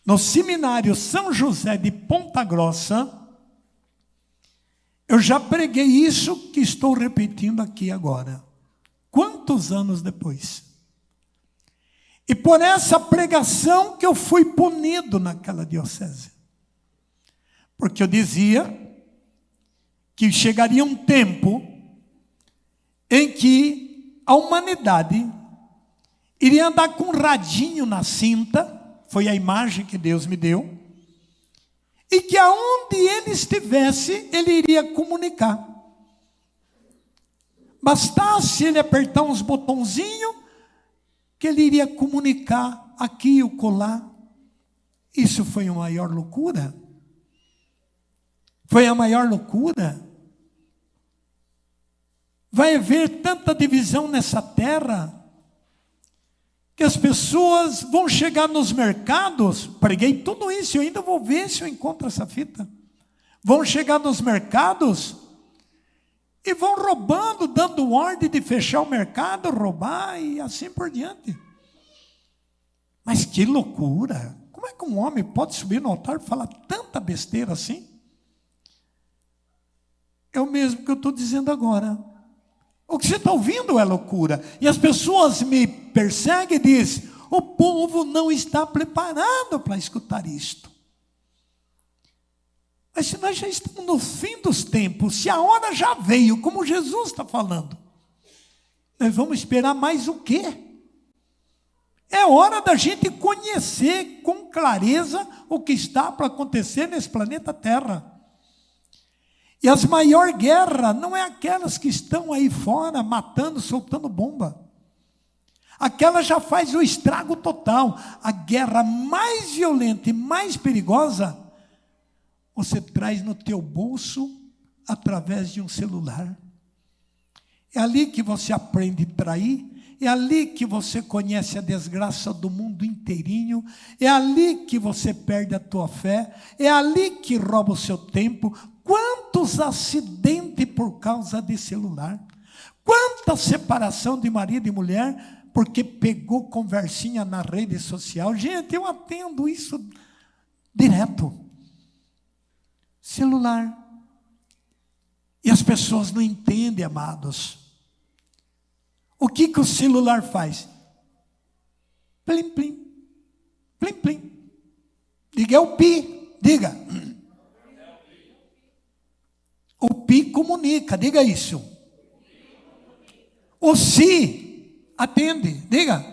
no seminário São José de Ponta Grossa. Eu já preguei isso que estou repetindo aqui agora. Quantos anos depois? E por essa pregação que eu fui punido naquela diocese. Porque eu dizia que chegaria um tempo em que a humanidade iria andar com um radinho na cinta, foi a imagem que Deus me deu, e que aonde ele estivesse, ele iria comunicar. Bastasse ele apertar uns botãozinhos, que ele iria comunicar aqui ou colar. Isso foi a maior loucura. Foi a maior loucura. Vai haver tanta divisão nessa terra, que as pessoas vão chegar nos mercados. Preguei tudo isso, eu ainda vou ver se eu encontro essa fita. Vão chegar nos mercados e vão roubando, dando ordem de fechar o mercado, roubar e assim por diante. Mas que loucura! Como é que um homem pode subir no altar e falar tanta besteira assim? É o mesmo que eu estou dizendo agora. O que você está ouvindo é loucura. E as pessoas me perseguem e dizem: o povo não está preparado para escutar isto. Mas se nós já estamos no fim dos tempos, se a hora já veio, como Jesus está falando, nós vamos esperar mais o quê? É hora da gente conhecer com clareza o que está para acontecer nesse planeta Terra. E as maiores guerras não é aquelas que estão aí fora matando, soltando bomba. Aquela já faz o estrago total. A guerra mais violenta e mais perigosa, você traz no teu bolso através de um celular. É ali que você aprende a trair. É ali que você conhece a desgraça do mundo inteirinho. É ali que você perde a tua fé. É ali que rouba o seu tempo. Quantos acidentes por causa de celular? Quanta separação de marido e mulher porque pegou conversinha na rede social. Gente, eu atendo isso direto. Celular. E as pessoas não entendem, amados. O que o celular faz? Plim, plim. Plim, plim. Diga, é o pi. Diga. O pi comunica. Diga isso. O si atende. Diga.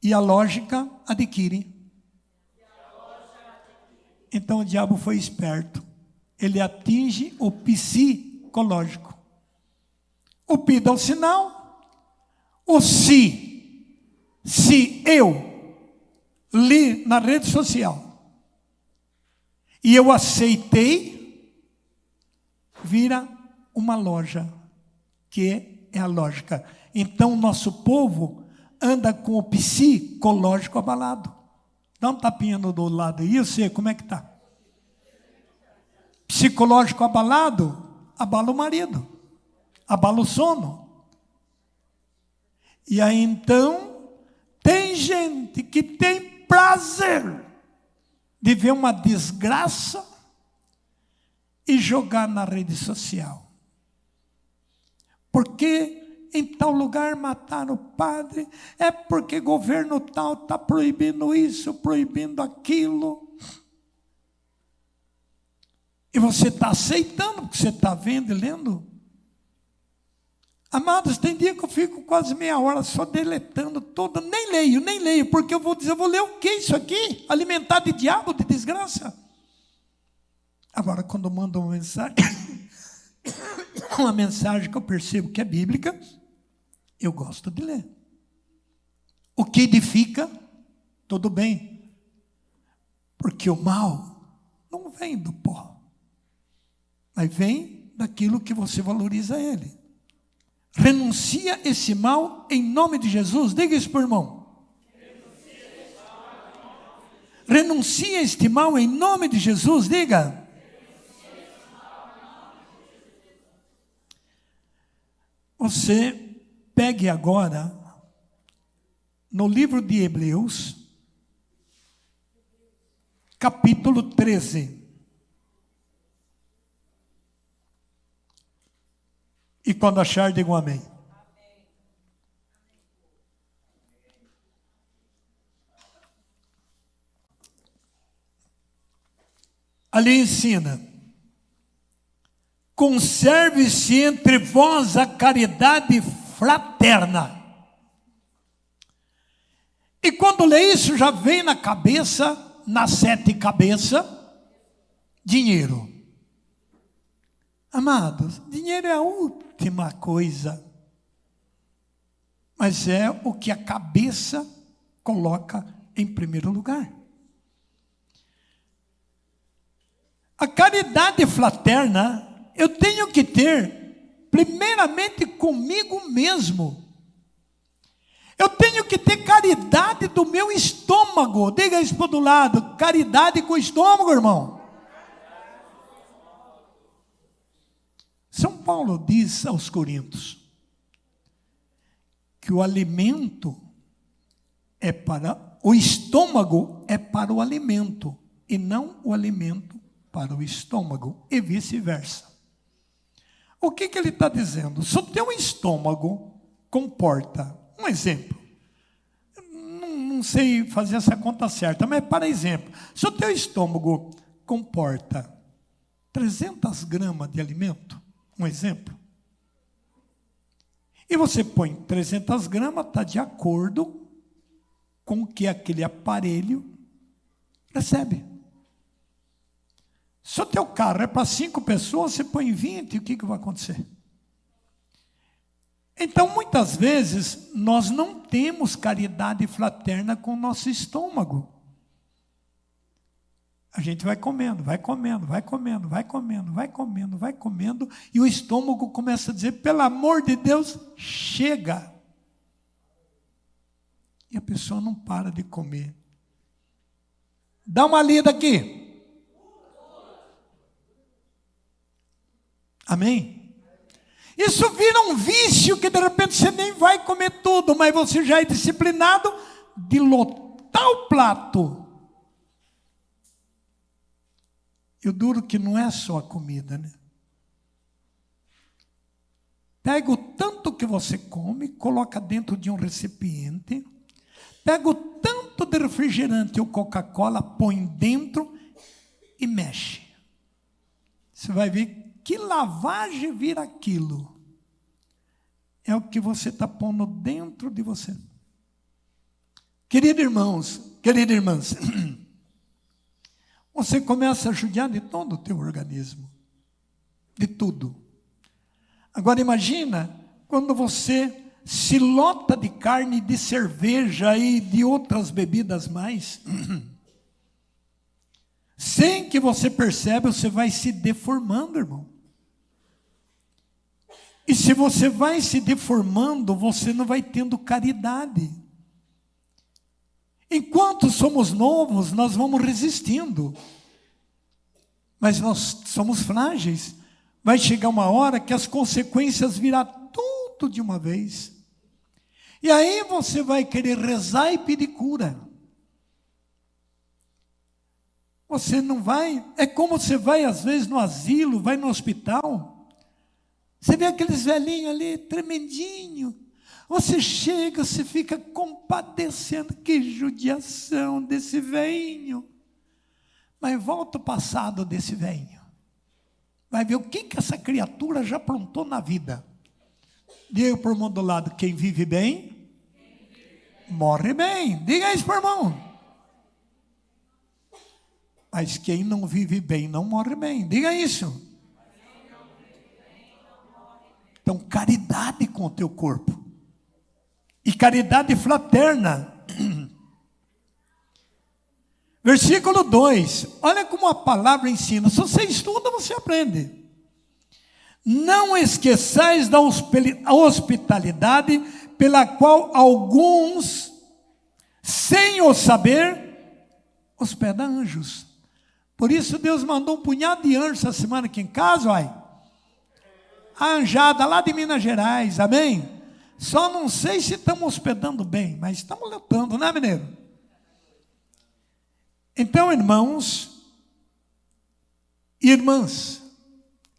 E a lógica adquire. Então o diabo foi esperto. Ele atinge o psicológico. O pi dá o sinal. O se eu li na rede social e eu aceitei, vira uma loja, que é a lógica. Então o nosso povo anda com o psicológico abalado. Dá um tapinha do lado aí, eu sei como é que está. Psicológico abalado, abala o marido. Abala o sono. E aí então, tem gente que tem prazer de ver uma desgraça e jogar na rede social. Porque em tal lugar mataram o padre, é porque governo tal está proibindo isso, proibindo aquilo. E você está aceitando, porque você está vendo e lendo. Amados, tem dia que eu fico quase meia hora só deletando toda, nem leio, porque eu vou dizer, eu vou ler o que isso aqui? Alimentar de diabo, de desgraça. Agora, quando mandam uma mensagem que eu percebo que é bíblica, eu gosto de ler. O que edifica, tudo bem. Porque o mal não vem do pó, mas vem daquilo que você valoriza ele. Renuncia esse mal em nome de Jesus. Diga isso para o irmão. Renuncia este mal em nome de Jesus. Diga. Você pegue agora no livro de Hebreus, capítulo 13. E quando achar, digam amém. Ali ensina: conserve-se entre vós a caridade fraterna. E quando lê isso, já vem na cabeça, nas 7 cabeças, dinheiro. Amados, dinheiro é a última coisa, mas é o que a cabeça coloca em primeiro lugar. A caridade fraterna eu tenho que ter primeiramente comigo mesmo. Eu tenho que ter caridade do meu estômago. Diga isso para o lado, caridade com o estômago, irmão. São Paulo diz aos Coríntios que o alimento é para o estômago, é para o alimento, e não o alimento para o estômago, e vice-versa. O que ele está dizendo? Se o teu estômago comporta, um exemplo, não sei fazer essa conta certa, mas para exemplo, se o teu estômago comporta 300 gramas de alimento, um exemplo, e você põe 300 gramas, está de acordo com o que aquele aparelho recebe. Se o teu carro é para 5 pessoas, você põe 20, o que vai acontecer? Então, muitas vezes, nós não temos caridade fraterna com o nosso estômago. A gente vai comendo, vai comendo, vai comendo, vai comendo, vai comendo, vai comendo, e o estômago começa a dizer, pelo amor de Deus, chega. E a pessoa não para de comer. Dá uma lida aqui. Amém? Isso vira um vício que de repente você nem vai comer tudo, mas você já é disciplinado de lotar o prato. Eu duro que não é só a comida, né? Pega o tanto que você come, coloca dentro de um recipiente, pega o tanto de refrigerante ou Coca-Cola, põe dentro e mexe. Você vai ver que lavagem vira aquilo. É o que você está pondo dentro de você. Queridos irmãos, queridas irmãs, você começa a judiar de todo o teu organismo, de tudo. Agora imagina quando você se lota de carne, de cerveja e de outras bebidas mais. Sem que você perceba, você vai se deformando, irmão. E se você vai se deformando, você não vai tendo caridade. Enquanto somos novos, nós vamos resistindo. Mas nós somos frágeis. Vai chegar uma hora que as consequências virão tudo de uma vez. E aí você vai querer rezar e pedir cura. Você não vai, é como você vai às vezes no asilo, vai no hospital. Você vê aqueles velhinhos ali, tremendinho. Você chega, você fica compadecendo. Que judiação desse velhinho. Mas volta o passado desse velhinho. Vai ver o que essa criatura já aprontou na vida. Diga para o irmão do lado, quem vive bem, morre bem. Diga isso para o irmão. Mas quem não vive bem, não morre bem. Diga isso. Então, caridade com o teu corpo. E caridade fraterna. Versículo 2. Olha como a palavra ensina. Se você estuda, você aprende. Não esqueçais da hospitalidade pela qual alguns, sem o saber, hospedam anjos. Por isso Deus mandou um punhado de anjos essa semana aqui em casa, vai. A anjada lá de Minas Gerais, amém? Só não sei se estamos hospedando bem, mas estamos lutando, né, mineiro? Então, irmãos e irmãs,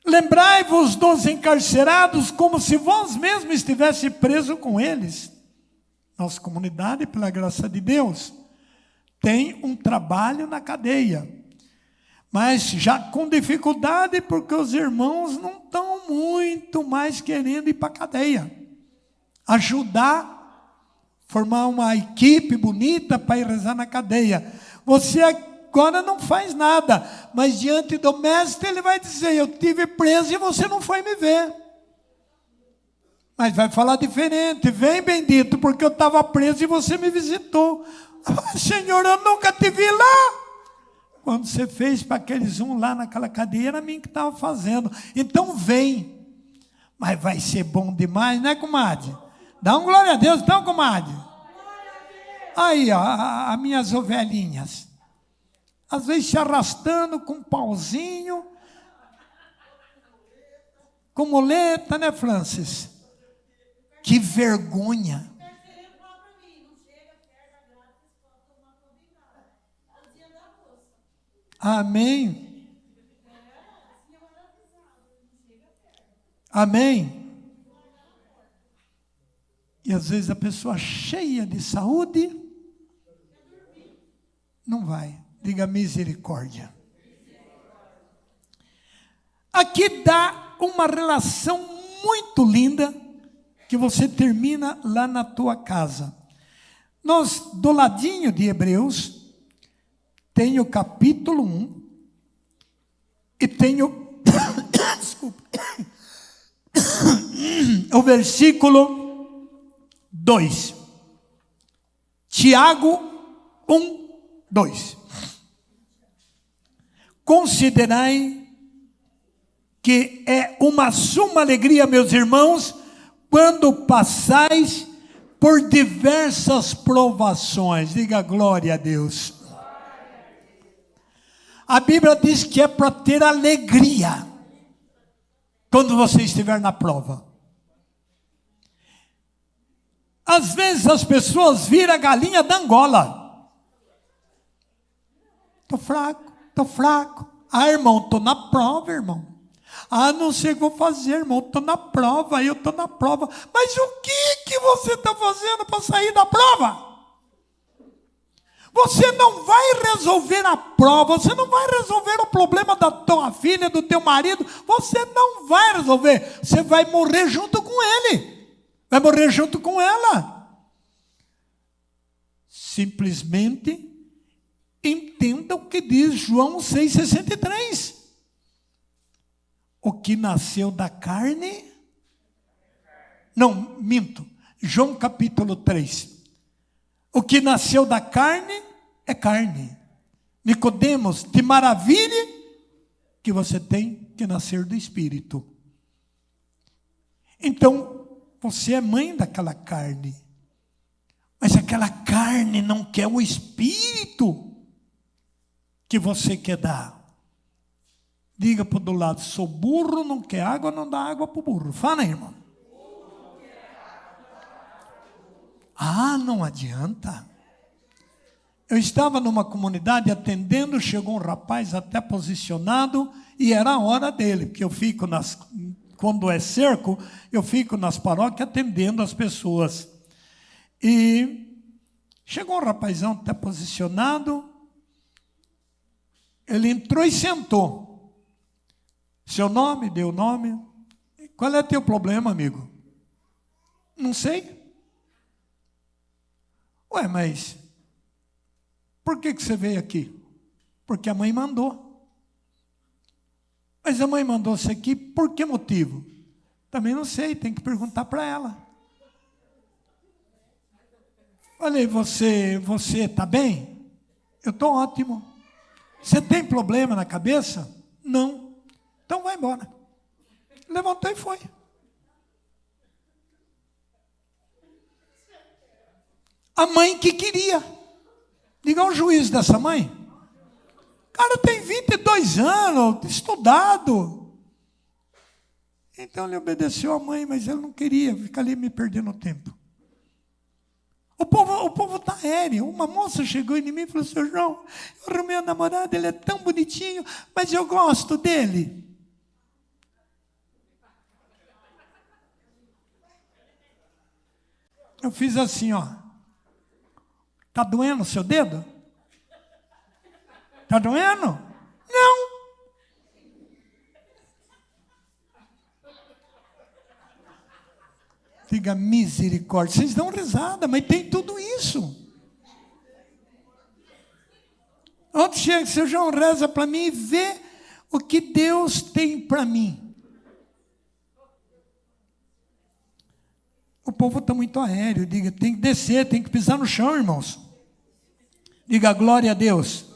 lembrai-vos dos encarcerados como se vós mesmos estivesse preso com eles. Nossa comunidade, pela graça de Deus, tem um trabalho na cadeia. Mas já com dificuldade, porque os irmãos não estão muito mais querendo ir para a cadeia. Ajudar, formar uma equipe bonita para ir rezar na cadeia. Você agora não faz nada, mas diante do mestre ele vai dizer, eu tive preso e você não foi me ver. Mas vai falar diferente, vem bendito, porque eu estava preso e você me visitou. Senhor, eu nunca te vi lá. Quando você fez para aqueles lá naquela cadeia, era mim que estava fazendo. Então vem. Mas vai ser bom demais, né, comadre? Dá um glória a Deus, então, comadre. Aí, ó, as minhas ovelhinhas. Às vezes se arrastando com um pauzinho. Com muleta, né, Francis? Que vergonha. Amém. Amém? E às vezes a pessoa cheia de saúde não vai. Diga misericórdia. Aqui dá uma relação muito linda que você termina lá na tua casa. Nós, do ladinho de Hebreus, tem o capítulo 1 e tem o, desculpa, o versículo 2. Tiago 1, 2. Considerai que é uma suma alegria, meus irmãos, quando passais por diversas provações. Diga glória a Deus. A Bíblia diz que é para ter alegria quando você estiver na prova. Às vezes as pessoas viram a galinha da Angola. Estou fraco. Ah, irmão, estou na prova, irmão. Ah, não sei o que vou fazer, irmão, estou na prova, eu estou na prova. Mas o que você está fazendo para sair da prova? Você não vai resolver a prova, você não vai resolver o problema da tua filha, do teu marido, você não vai resolver, você vai morrer junto com ele, vai morrer junto com ela. Simplesmente entenda o que diz João 6,63. O que nasceu da carne, não, minto, João capítulo 3. O que nasceu da carne é carne. Nicodemos, te maravilhe que você tem que nascer do Espírito. Então, você é mãe daquela carne. Mas aquela carne não quer o Espírito que você quer dar. Diga para o do lado, sou burro, não quer água, não dá água para o burro. Fala, irmão. Ah, não adianta. Eu estava numa comunidade atendendo, chegou um rapaz até posicionado e era a hora dele, porque eu fico quando é cerco, eu fico nas paróquias atendendo as pessoas. E chegou um rapazão até posicionado, ele entrou e sentou. Seu nome, deu o nome. Qual é teu problema, amigo? Não sei. Ué, mas por que você veio aqui? Porque a mãe mandou. Mas a mãe mandou você aqui por que motivo? Também não sei, tem que perguntar para ela. Falei, você está bem? Eu estou ótimo. Você tem problema na cabeça? Não. Então vai embora. Levantou e foi. A mãe que queria. Diga ao juiz dessa mãe. O cara tem 22 anos, estudado. Então ele obedeceu à mãe, mas ele não queria ficar ali me perdendo tempo. O povo está aéreo. Uma moça chegou em mim e falou, seu João, eu arrumei a namorada, ele é tão bonitinho, mas eu gosto dele. Eu fiz assim, ó. Está doendo o seu dedo? Está doendo? Não. Diga misericórdia. Vocês dão risada, mas tem tudo isso. Ontem chega, seu João, reza para mim e vê o que Deus tem para mim. O povo está muito aéreo. Diga, tem que descer, tem que pisar no chão, irmãos. Diga glória a Deus.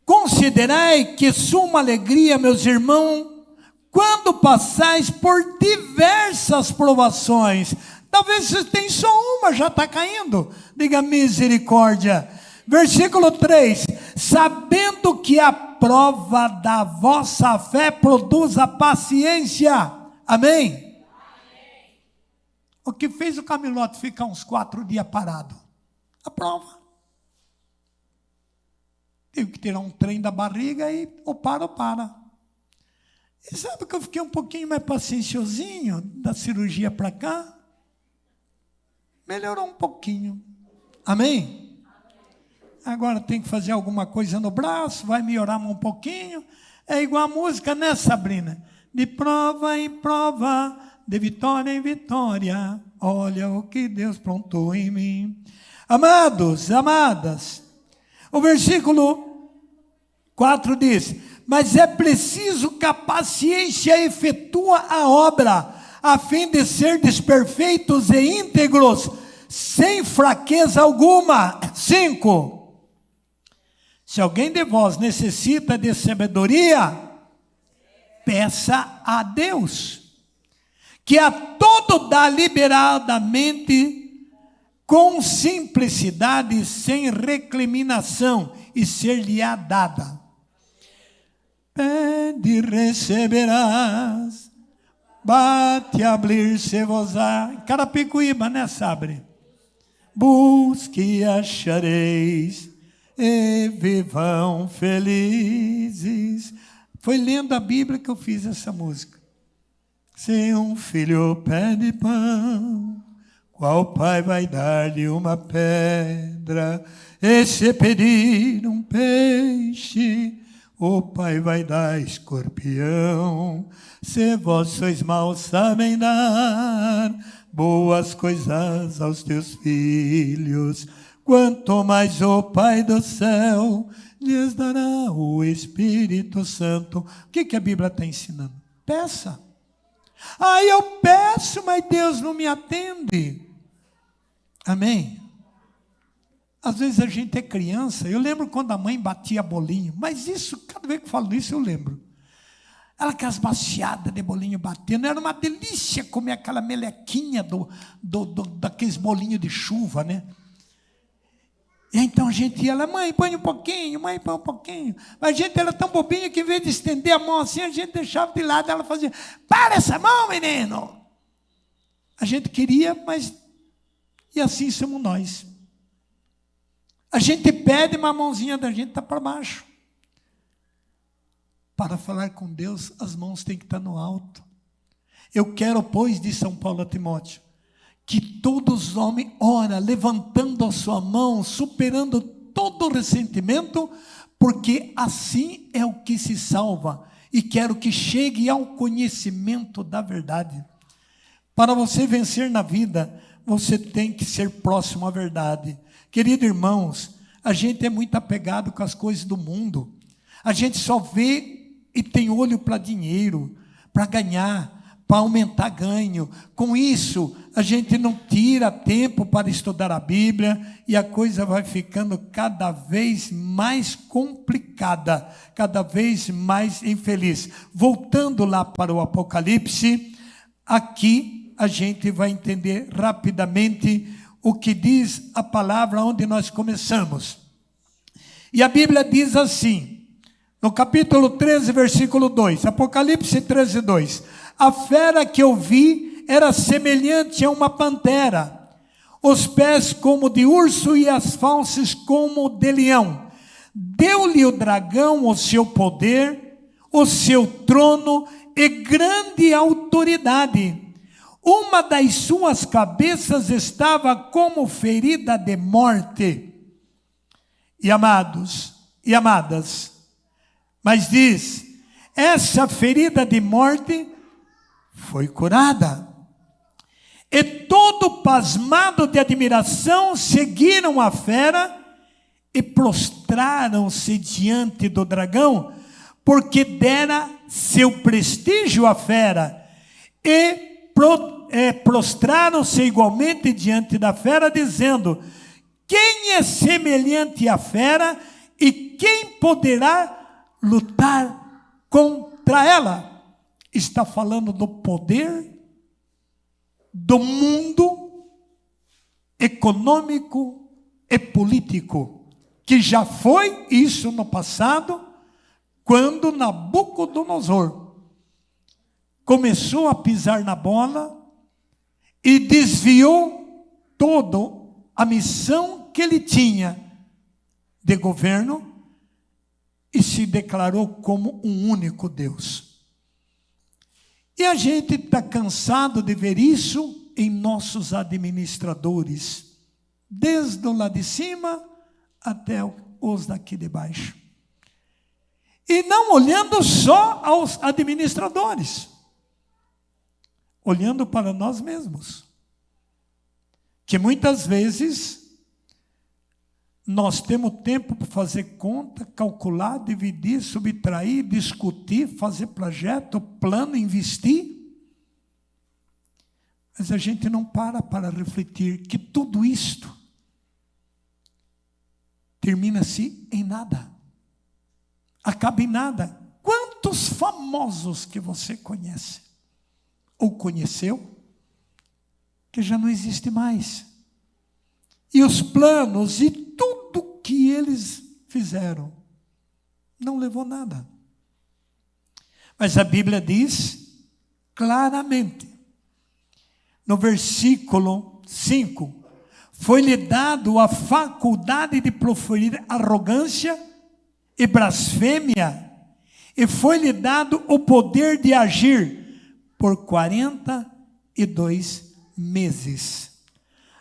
Considerai que suma alegria, meus irmãos, quando passais por diversas provações. Talvez você tenha só uma, já está caindo. Diga misericórdia. Versículo 3. Sabendo que a prova da vossa fé produz a paciência. Amém? O que fez o camelote ficar uns 4 dias parado? A prova. Teve que tirar um trem da barriga e ou para. E sabe que eu fiquei um pouquinho mais pacienciosinho da cirurgia para cá? Melhorou um pouquinho. Amém? Agora tem que fazer alguma coisa no braço, vai melhorar um pouquinho. É igual a música, né, Sabrina? De prova em prova, de vitória em vitória, olha o que Deus prontou em mim. Amados, amadas, o versículo 4 diz: mas é preciso que a paciência efetua a obra, a fim de serdes perfeitos e íntegros, sem fraqueza alguma. 5. Se alguém de vós necessita de sabedoria, peça a Deus, que a todo dá liberadamente, com simplicidade, sem recriminação, e ser-lhe-á dada. Pede e receberás, bate, abrir-se-vos-á. Em Carapicuíba, né, Sabre? Busque e achareis, e vivam felizes. Foi lendo a Bíblia que eu fiz essa música. Se um filho pede pão, qual pai vai dar-lhe uma pedra? E se pedir um peixe, o pai vai dar escorpião. Se vós sois maus, sabem dar boas coisas aos teus filhos, quanto mais o Pai do céu lhes dará o Espírito Santo. O que a Bíblia está ensinando? Peça. Eu peço, mas Deus não me atende. Amém? Às vezes a gente é criança. Eu lembro quando a mãe batia bolinho. Mas isso, cada vez que eu falo isso, eu lembro. Ela com as baciadas de bolinho batendo. Era uma delícia comer aquela melequinha daqueles bolinhos de chuva, né? E então a gente ia lá, mãe, põe um pouquinho, mãe, põe um pouquinho. Mas a gente era tão bobinha que, em vez de estender a mão assim, a gente deixava de lado. Ela fazia: para essa mão, menino! A gente queria, mas... E assim somos nós. A gente pede, mas a mãozinha da gente está para baixo. Para falar com Deus, as mãos têm que estar no alto. Eu quero, pois, diz São Paulo a Timóteo, que todos os homens ora, levantando a sua mão, superando todo o ressentimento, porque assim é o que se salva. E quero que chegue ao conhecimento da verdade. Para você vencer na vida, você tem que ser próximo à verdade. Queridos irmãos, a gente é muito apegado com as coisas do mundo. A gente só vê e tem olho para dinheiro, para ganhar, para aumentar ganho. Com isso, a gente não tira tempo para estudar a Bíblia e a coisa vai ficando cada vez mais complicada, cada vez mais infeliz. Voltando lá para o Apocalipse, aqui a gente vai entender rapidamente o que diz a palavra onde nós começamos. E a Bíblia diz assim, no capítulo 13, versículo 2, Apocalipse 13, 2. A fera que eu vi era semelhante a uma pantera, os pés como de urso e as fauces como de leão. Deu-lhe o dragão o seu poder, o seu trono e grande autoridade. Uma das suas cabeças estava como ferida de morte. E amados e amadas, mas diz, essa ferida de morte foi curada. E todo pasmado de admiração seguiram a fera e prostraram-se diante do dragão, porque dera seu prestígio à fera, e prostraram-se igualmente diante da fera, dizendo: quem é semelhante à fera e quem poderá lutar contra ela? Está falando do poder do mundo econômico e político, que já foi isso no passado, quando Nabucodonosor começou a pisar na bola e desviou toda a missão que ele tinha de governo e se declarou como um único Deus. E a gente está cansado de ver isso em nossos administradores, desde o lá de cima até os daqui de baixo. E não olhando só aos administradores, olhando para nós mesmos. Que muitas vezes nós temos tempo para fazer conta, calcular, dividir, subtrair, discutir, fazer projeto, plano, investir. Mas a gente não para refletir que tudo isto termina-se em nada. Acaba em nada. Quantos famosos que você conhece ou conheceu que já não existe mais? E os planos e tudo que eles fizeram não levou nada. Mas a Bíblia diz claramente, no versículo 5, foi-lhe dado a faculdade de proferir arrogância e blasfêmia, e foi-lhe dado o poder de agir por 42 meses.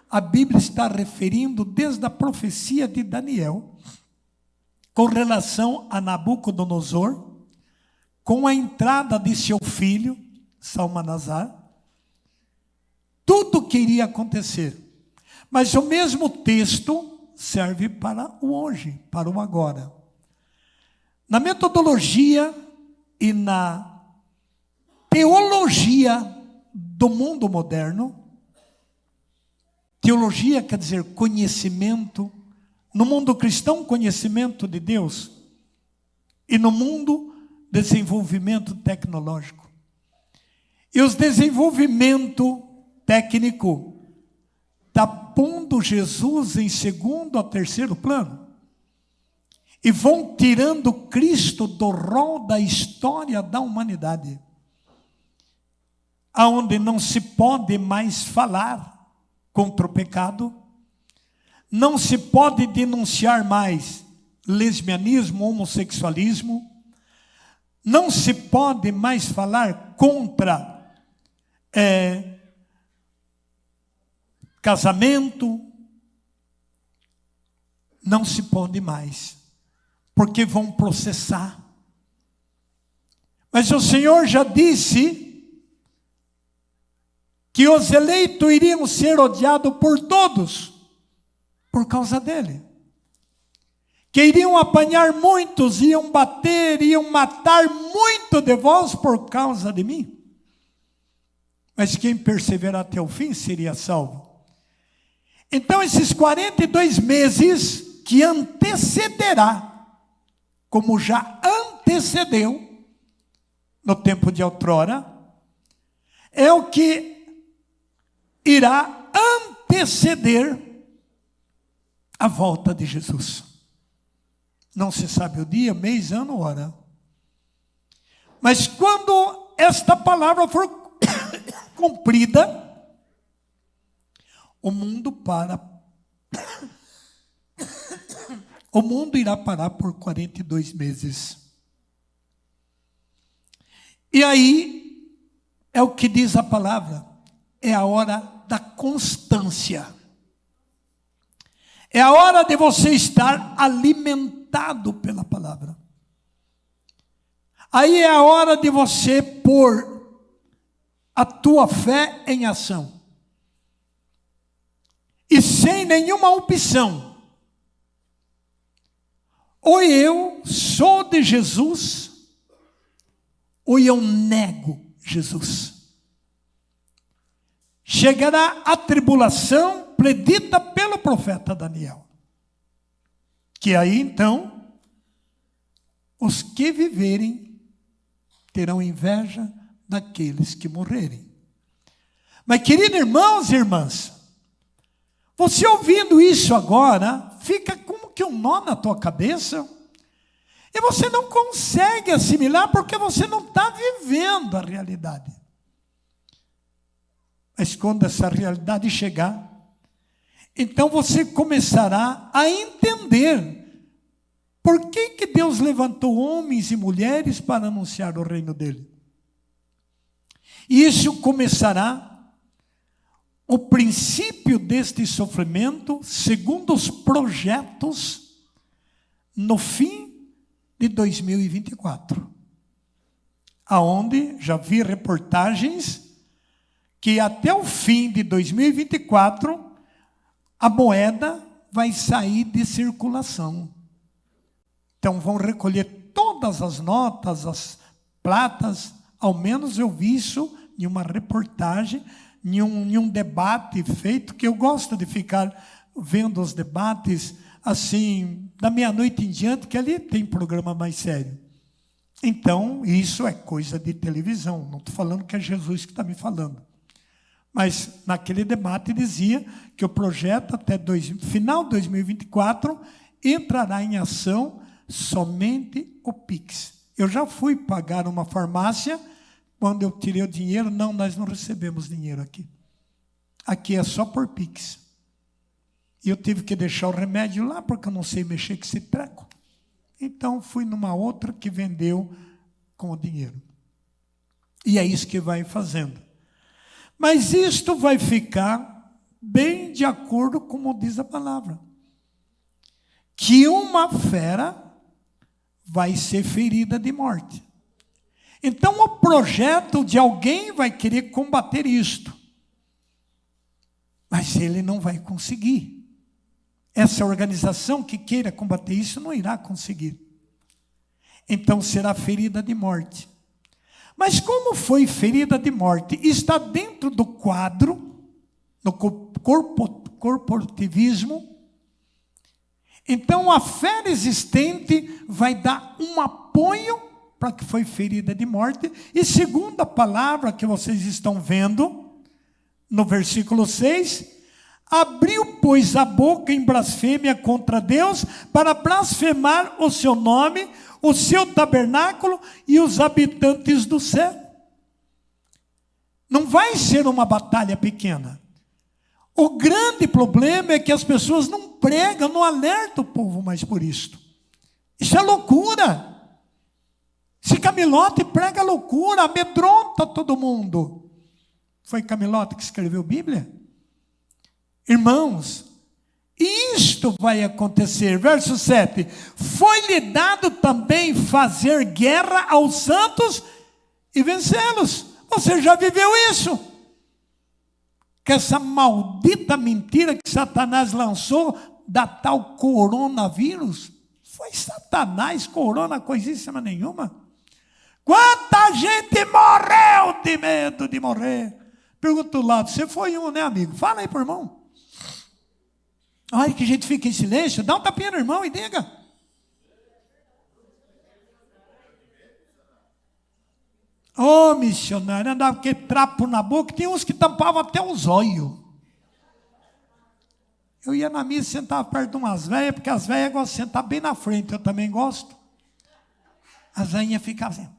A Bíblia está referindo desde a profecia de Daniel, com relação a Nabucodonosor, com a entrada de seu filho, Salmanasar, tudo que iria acontecer. Mas o mesmo texto serve para o hoje, para o agora. Na metodologia e na teologia do mundo moderno, teologia quer dizer conhecimento, no mundo cristão, conhecimento de Deus, e no mundo, desenvolvimento tecnológico. E os desenvolvimento técnico está pondo Jesus em segundo ou terceiro plano. E vão tirando Cristo do rol da história da humanidade. Aonde não se pode mais falar contra o pecado. Não se pode denunciar mais lesbianismo, homossexualismo. Não se pode mais falar contra casamento. Não se pode mais. Porque vão processar. Mas o Senhor já disse que os eleitos iriam ser odiados por todos, por causa dele. Que iriam apanhar muitos, iam bater, iam matar muito de vós por causa de mim. Mas quem perseverar até o fim seria salvo. Então esses 42 meses que antecederá, como já antecedeu no tempo de outrora, é o que irá anteceder a volta de Jesus. Não se sabe o dia, mês, ano, hora. Mas quando esta palavra for cumprida, o mundo o mundo irá parar por 42 meses. E aí, é o que diz a palavra, é a hora da constância. É a hora de você estar alimentado pela palavra. Aí é a hora de você pôr a tua fé em ação. E sem nenhuma opção. Ou eu sou de Jesus, ou eu nego Jesus. Chegará a tribulação predita pelo profeta Daniel. Que aí então, os que viverem terão inveja daqueles que morrerem. Mas queridos irmãos e irmãs, você ouvindo isso agora, fica como que um nó na tua cabeça, e você não consegue assimilar, porque você não está vivendo a realidade. Mas quando essa realidade chegar, então você começará a entender por que Deus levantou homens e mulheres para anunciar o reino dele. E isso começará, o princípio deste sofrimento, segundo os projetos, no fim de 2024. Aonde já vi reportagens que até o fim de 2024 a moeda vai sair de circulação. Então vão recolher todas as notas, as platas, ao menos eu vi isso em uma reportagem, em um debate feito, que eu gosto de ficar vendo os debates assim, da meia-noite em diante, que ali tem programa mais sério. Então, isso é coisa de televisão, não estou falando que é Jesus que está me falando. Mas naquele debate dizia que o projeto até final de 2024 entrará em ação somente o Pix. Eu já fui pagar uma farmácia, quando eu tirei o dinheiro, não, nós não recebemos dinheiro aqui. Aqui é só por Pix. E eu tive que deixar o remédio lá, porque eu não sei mexer com esse treco. Então, fui numa outra que vendeu com o dinheiro. E é isso que vai fazendo. Mas isto vai ficar bem de acordo com como diz a palavra. Que uma fera vai ser ferida de morte. Então, o projeto de alguém vai querer combater isto. Mas ele não vai conseguir. Essa organização que queira combater isso não irá conseguir. Então será ferida de morte. Mas como foi ferida de morte? Está dentro do quadro, no corporativismo. Então a fé existente vai dar um apoio para que foi ferida de morte. E segundo a palavra que vocês estão vendo, no versículo 6... abriu, pois, a boca em blasfêmia contra Deus, para blasfemar o seu nome, o seu tabernáculo e os habitantes do céu. Não vai ser uma batalha pequena. O grande problema é que as pessoas não pregam, não alertam o povo mais por isto. Isso é loucura. Esse Camilote prega loucura, amedronta todo mundo. Foi Camilote que escreveu a Bíblia? Irmãos, isto vai acontecer. Verso 7. Foi-lhe dado também fazer guerra aos santos e vencê-los. Você já viveu isso? Que essa maldita mentira que Satanás lançou da tal coronavírus. Foi Satanás, corona, coisíssima nenhuma. Quanta gente morreu de medo de morrer. Pergunta do lado, você foi um, né, amigo? Fala aí, por irmão. Olha que a gente fica em silêncio. Dá um tapinha no irmão e diga. Ô, missionário, andava com aquele trapo na boca. Tinha uns que tampavam até os olhos. Eu ia na missa e sentava perto de umas velhas, porque as velhas gostam de sentar bem na frente. Eu também gosto. As velhinhas ficavam assim.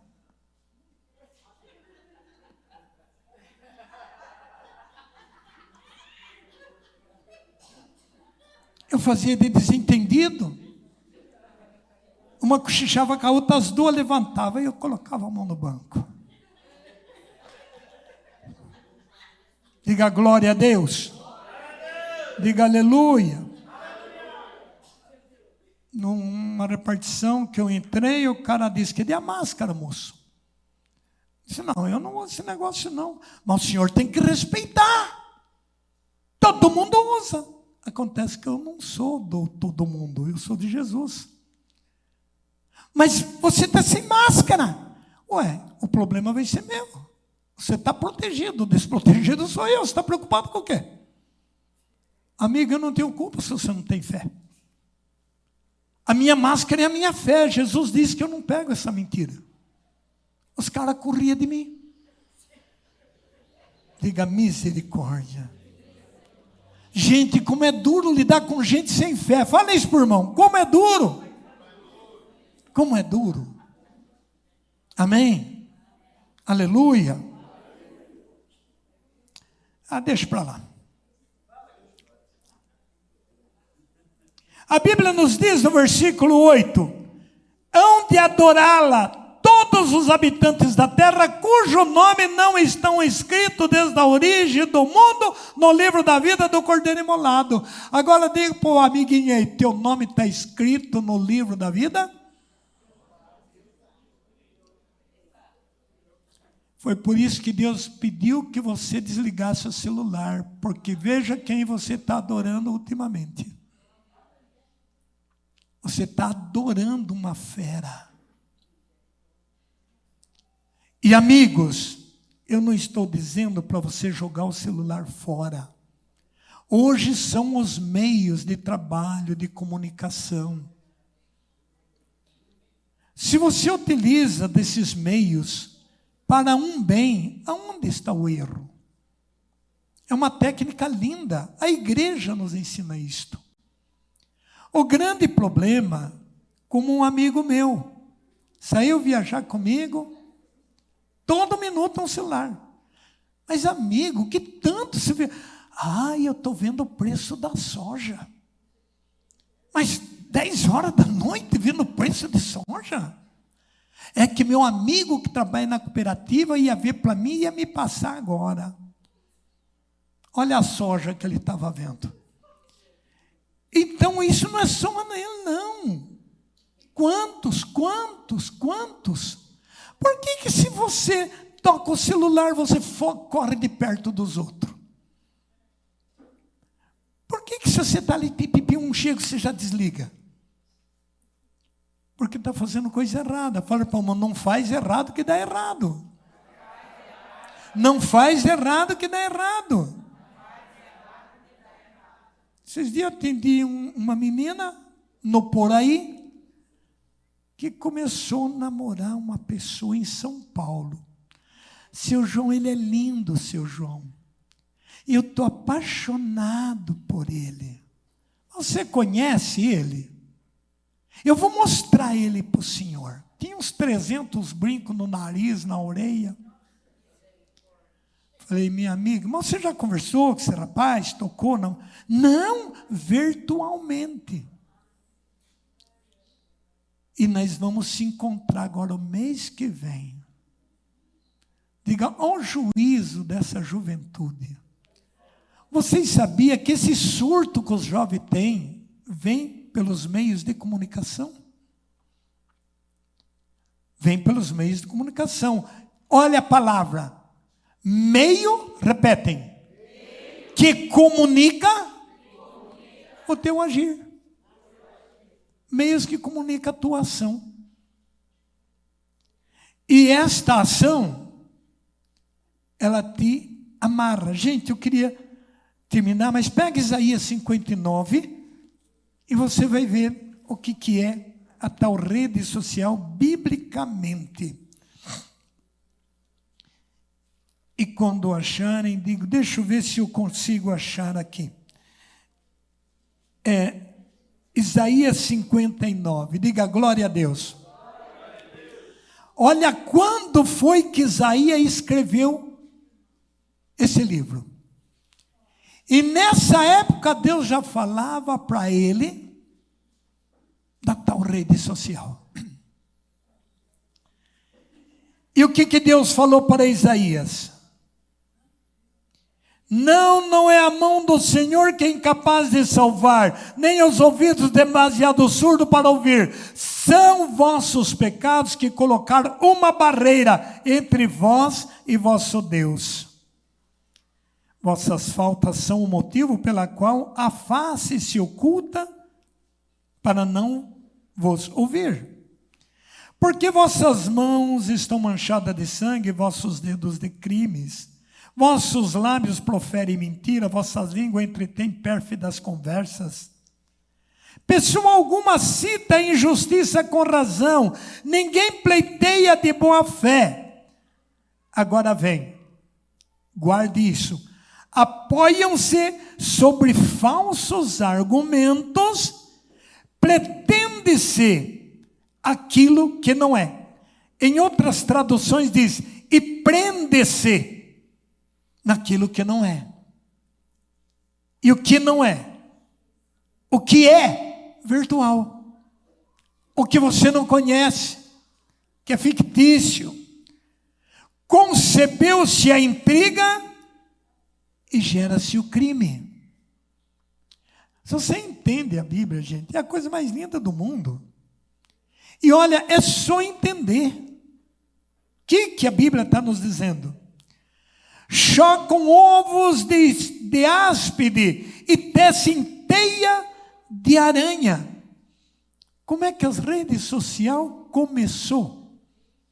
Eu fazia de desentendido. Uma cochichava com a outra, as duas levantavam e eu colocava a mão no banco. Diga glória a Deus. Diga aleluia. Numa repartição que eu entrei, o cara disse, cadê a máscara, moço? Eu disse, não, eu não uso esse negócio não. Mas o senhor tem que respeitar. Todo mundo usa. Acontece que eu não sou do todo mundo, eu sou de Jesus. Mas você está sem máscara. Ué, o problema vai ser meu. Você está protegido, desprotegido sou eu. Você está preocupado com o quê? Amigo, eu não tenho culpa se você não tem fé. A minha máscara é a minha fé. Jesus disse que eu não pego essa mentira. Os caras corriam de mim. Diga misericórdia. Gente, como é duro lidar com gente sem fé. Fala isso por irmão. Como é duro. Como é duro. Amém. Aleluia. Deixa para lá. A Bíblia nos diz no versículo 8: hão de adorá-la todos os habitantes da terra, cujo nome não estão escritos desde a origem do mundo no livro da vida do Cordeiro Imolado. Agora diga para o amiguinho aí, teu nome está escrito no livro da vida? Foi por isso que Deus pediu que você desligasse o celular, porque veja quem você está adorando ultimamente. Você está adorando uma fera. E amigos, eu não estou dizendo para você jogar o celular fora. Hoje são os meios de trabalho, de comunicação. Se você utiliza desses meios para um bem, aonde está o erro? É uma técnica linda. A igreja nos ensina isto. O grande problema, como um amigo meu, saiu viajar comigo, todo minuto no celular. Mas amigo, que tanto você vê? Eu estou vendo o preço da soja. Mas 10 horas da noite vendo o preço de soja? É que meu amigo que trabalha na cooperativa ia ver para mim e ia me passar agora. Olha a soja que ele estava vendo. Então isso não é só nele, não. Quantos? Por que se você toca o celular, você corre de perto dos outros? Por que se você está ali, um chega, você já desliga? Porque está fazendo coisa errada. Fala para o irmão, não faz errado que dá errado. Não faz errado que dá errado. Esses dias eu atendi uma menina no Poraí, que começou a namorar uma pessoa em São Paulo. Seu João, ele é lindo, seu João. E eu estou apaixonado por ele. Você conhece ele? Eu vou mostrar ele para o senhor. Tinha uns 300 brincos no nariz, na orelha. Falei, minha amiga, mas você já conversou com esse rapaz? Tocou? Não, não, virtualmente. E nós vamos se encontrar agora o mês que vem. Diga, ao juízo dessa juventude. Vocês sabiam que esse surto que os jovens têm vem pelos meios de comunicação? Vem pelos meios de comunicação. Olha a palavra. Meio, repetem. Que comunica o teu agir. Meios que comunicam a tua ação. E esta ação, ela te amarra. Gente, eu queria terminar, mas pega Isaías 59 e você vai ver o que é a tal rede social biblicamente. E quando acharem, digo, deixa eu ver se eu consigo achar aqui. Isaías 59, diga glória a Deus. Olha quando foi que Isaías escreveu esse livro. E nessa época Deus já falava para ele da tal rede social. E o que Deus falou para Isaías? Não é a mão do Senhor que é incapaz de salvar, nem os ouvidos demasiado surdos para ouvir. São vossos pecados que colocaram uma barreira entre vós e vosso Deus. Vossas faltas são o motivo pela qual a face se oculta para não vos ouvir. Porque vossas mãos estão manchadas de sangue, vossos dedos de crimes. Vossos lábios proferem mentira, vossas línguas entretêm pérfidas conversas. Pessoa alguma cita a injustiça com razão, ninguém pleiteia de boa fé. Agora vem, guarde isso. Apoiam-se sobre falsos argumentos, pretende-se aquilo que não é. Em outras traduções diz, e prende-se naquilo que não é. E o que não é? O que é virtual. O que você não conhece, que é fictício. Concebeu-se a intriga e gera-se o crime. Se você entende a Bíblia, gente, é a coisa mais linda do mundo. E olha, é só entender. O que a Bíblia está nos dizendo? Chocam ovos de áspide e tecem teia de aranha. Como é que as redes sociais começou?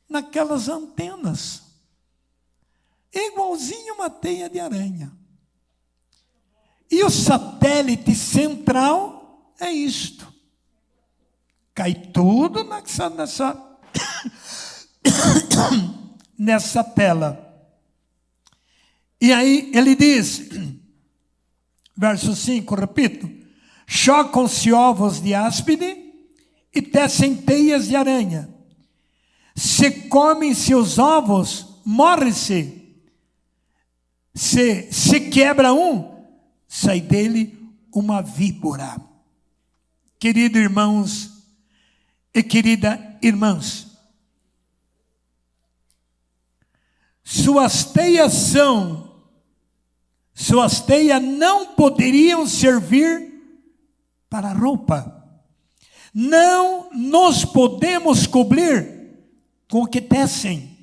Naquelas antenas. Igualzinho uma teia de aranha. E o satélite central é isto. Cai tudo nessa tela. E aí ele diz, verso 5, repito: chocam-se ovos de áspide e tecem teias de aranha. Se comem seus ovos, morre-se. Se quebra um, sai dele uma víbora. Queridos irmãos e queridas irmãs, suas teias não poderiam servir para roupa. Não nos podemos cobrir com o que tecem.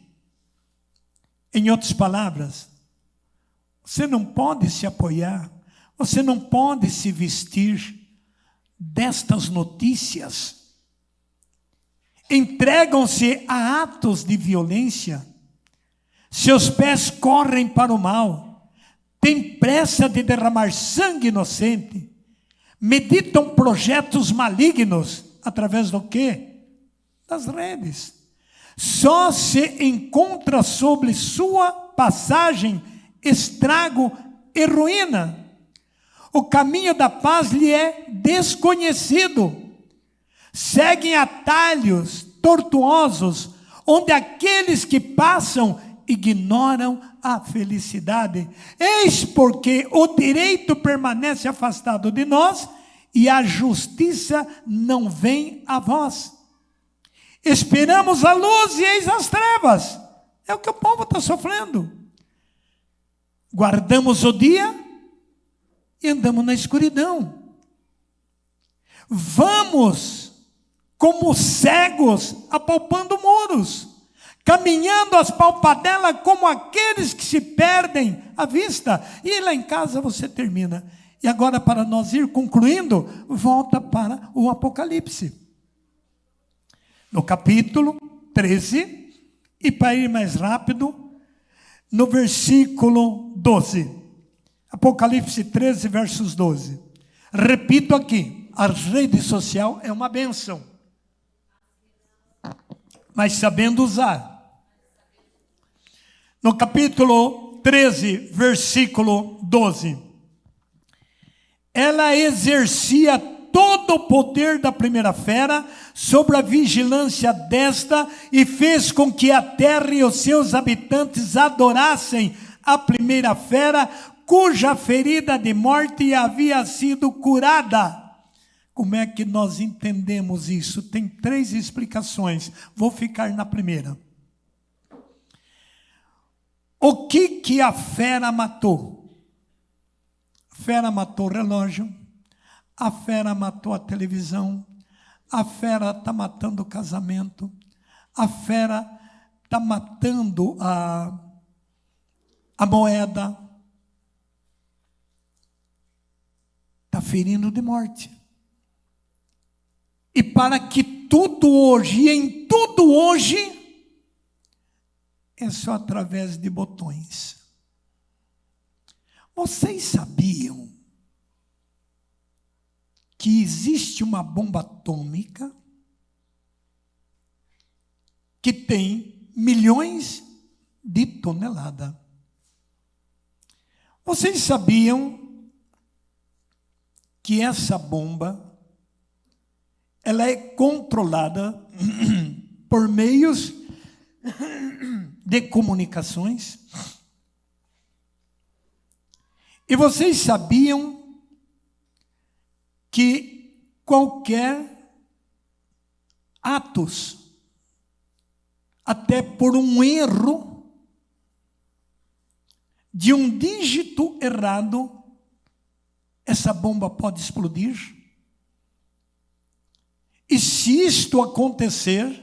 Em outras palavras, você não pode se apoiar, você não pode se vestir destas notícias. Entregam-se a atos de violência, seus pés correm para o mal, têm pressa de derramar sangue inocente, meditam projetos malignos, através do quê? Das redes. Só se encontra sobre sua passagem estrago e ruína. O caminho da paz lhe é desconhecido. Seguem atalhos tortuosos, onde aqueles que passam ignoram a felicidade. Eis porque o direito permanece afastado de nós e a justiça não vem a vós. Esperamos a luz e eis as trevas. É o que o povo está sofrendo. Guardamos o dia e andamos na escuridão. Vamos como cegos apalpando muros, caminhando as palpadelas como aqueles que se perdem à vista. E lá em casa você termina. E agora, para nós ir concluindo, volta para o Apocalipse. No capítulo 13, e para ir mais rápido, no versículo 12. Apocalipse 13, versos 12. Repito aqui, a rede social é uma bênção, mas sabendo usar. No capítulo 13, versículo 12. Ela exercia todo o poder da primeira fera sobre a vigilância desta e fez com que a terra e os seus habitantes adorassem a primeira fera, cuja ferida de morte havia sido curada. Como é que nós entendemos isso? Tem 3 explicações. Vou ficar na primeira. O que a fera matou? A fera matou o relógio, a fera matou a televisão, a fera está matando o casamento, a fera está matando a moeda, está ferindo de morte. E para que tudo hoje, e em tudo hoje, é só através de botões. Vocês sabiam que existe uma bomba atômica que tem milhões de toneladas? Vocês sabiam que essa bomba ela é controlada por meios de comunicações? E vocês sabiam que qualquer atos até por um erro de um dígito errado, essa bomba pode explodir. E se isto acontecer,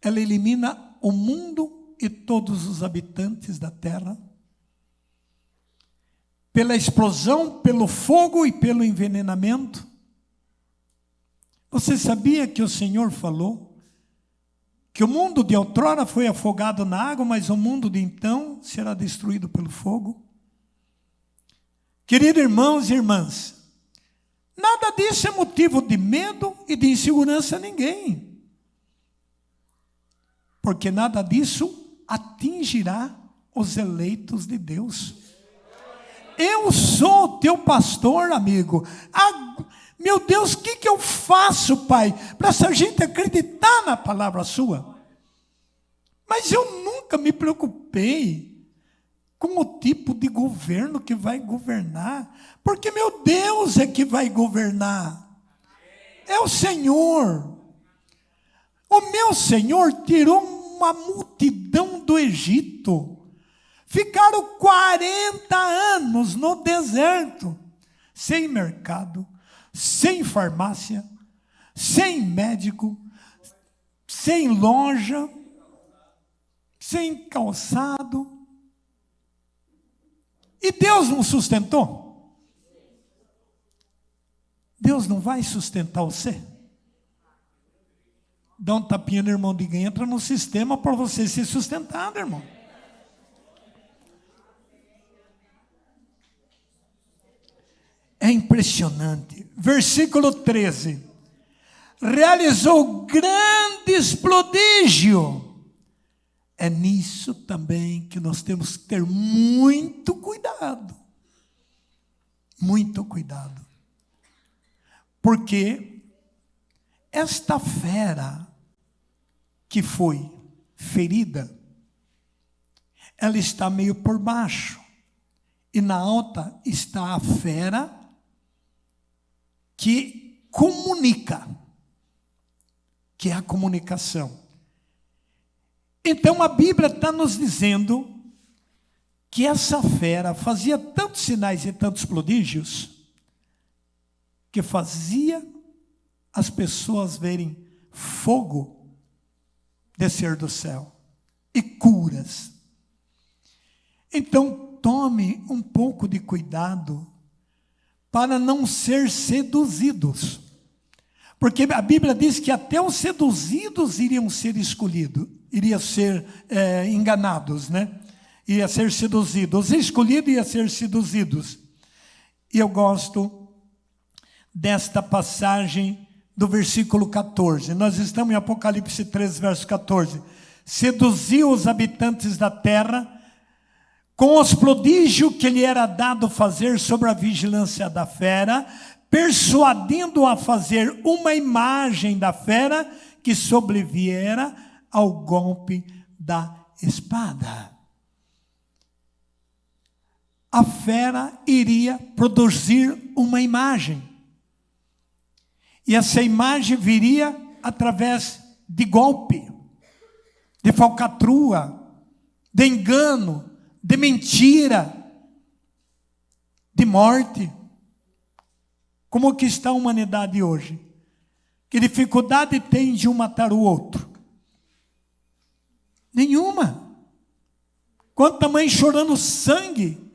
ela elimina o mundo e todos os habitantes da terra, pela explosão, pelo fogo e pelo envenenamento. Você sabia que o Senhor falou que o mundo de outrora foi afogado na água, mas o mundo de então será destruído pelo fogo? Queridos irmãos e irmãs, nada disso é motivo de medo e de insegurança a ninguém, porque nada disso atingirá os eleitos de Deus. Eu sou teu pastor, amigo. Meu Deus, o que eu faço, Pai, para essa gente acreditar na palavra sua? Mas eu nunca me preocupei com o tipo de governo que vai governar, porque meu Deus é que vai governar. É o Senhor. O meu Senhor tirou uma multidão do Egito. Ficaram 40 anos no deserto, sem mercado, sem farmácia, sem médico, sem loja, sem calçado. E Deus não sustentou? Deus não vai sustentar você? Dá um tapinha no irmão de quem entra no sistema para você ser sustentado, irmão. É impressionante. Versículo 13. Realizou grandes prodígios. É nisso também que nós temos que ter muito cuidado. Muito cuidado. Porque esta fera que foi ferida, ela está meio por baixo. E na alta está a fera que comunica, que é a comunicação. Então a Bíblia está nos dizendo que essa fera fazia tantos sinais e tantos prodígios que fazia as pessoas verem fogo descer do céu e curas. Então tome um pouco de cuidado para não ser seduzidos. Porque a Bíblia diz que até os seduzidos iriam ser escolhidos, iriam ser enganados, né? Ia ser seduzidos. Os escolhidos iam ser seduzidos. E eu gosto desta passagem do versículo 14. Nós estamos em Apocalipse 3, verso 14. Seduziu os habitantes da terra com os prodígios que lhe era dado fazer sobre a vigilância da fera, persuadindo a fazer uma imagem da fera que sobreviera ao golpe da espada. A fera iria produzir uma imagem. E essa imagem viria através de golpe, de falcatrua, de engano, de mentira, de morte. Como que está a humanidade hoje? Que dificuldade tem de um matar o outro? Nenhuma. Quanta mãe chorando sangue,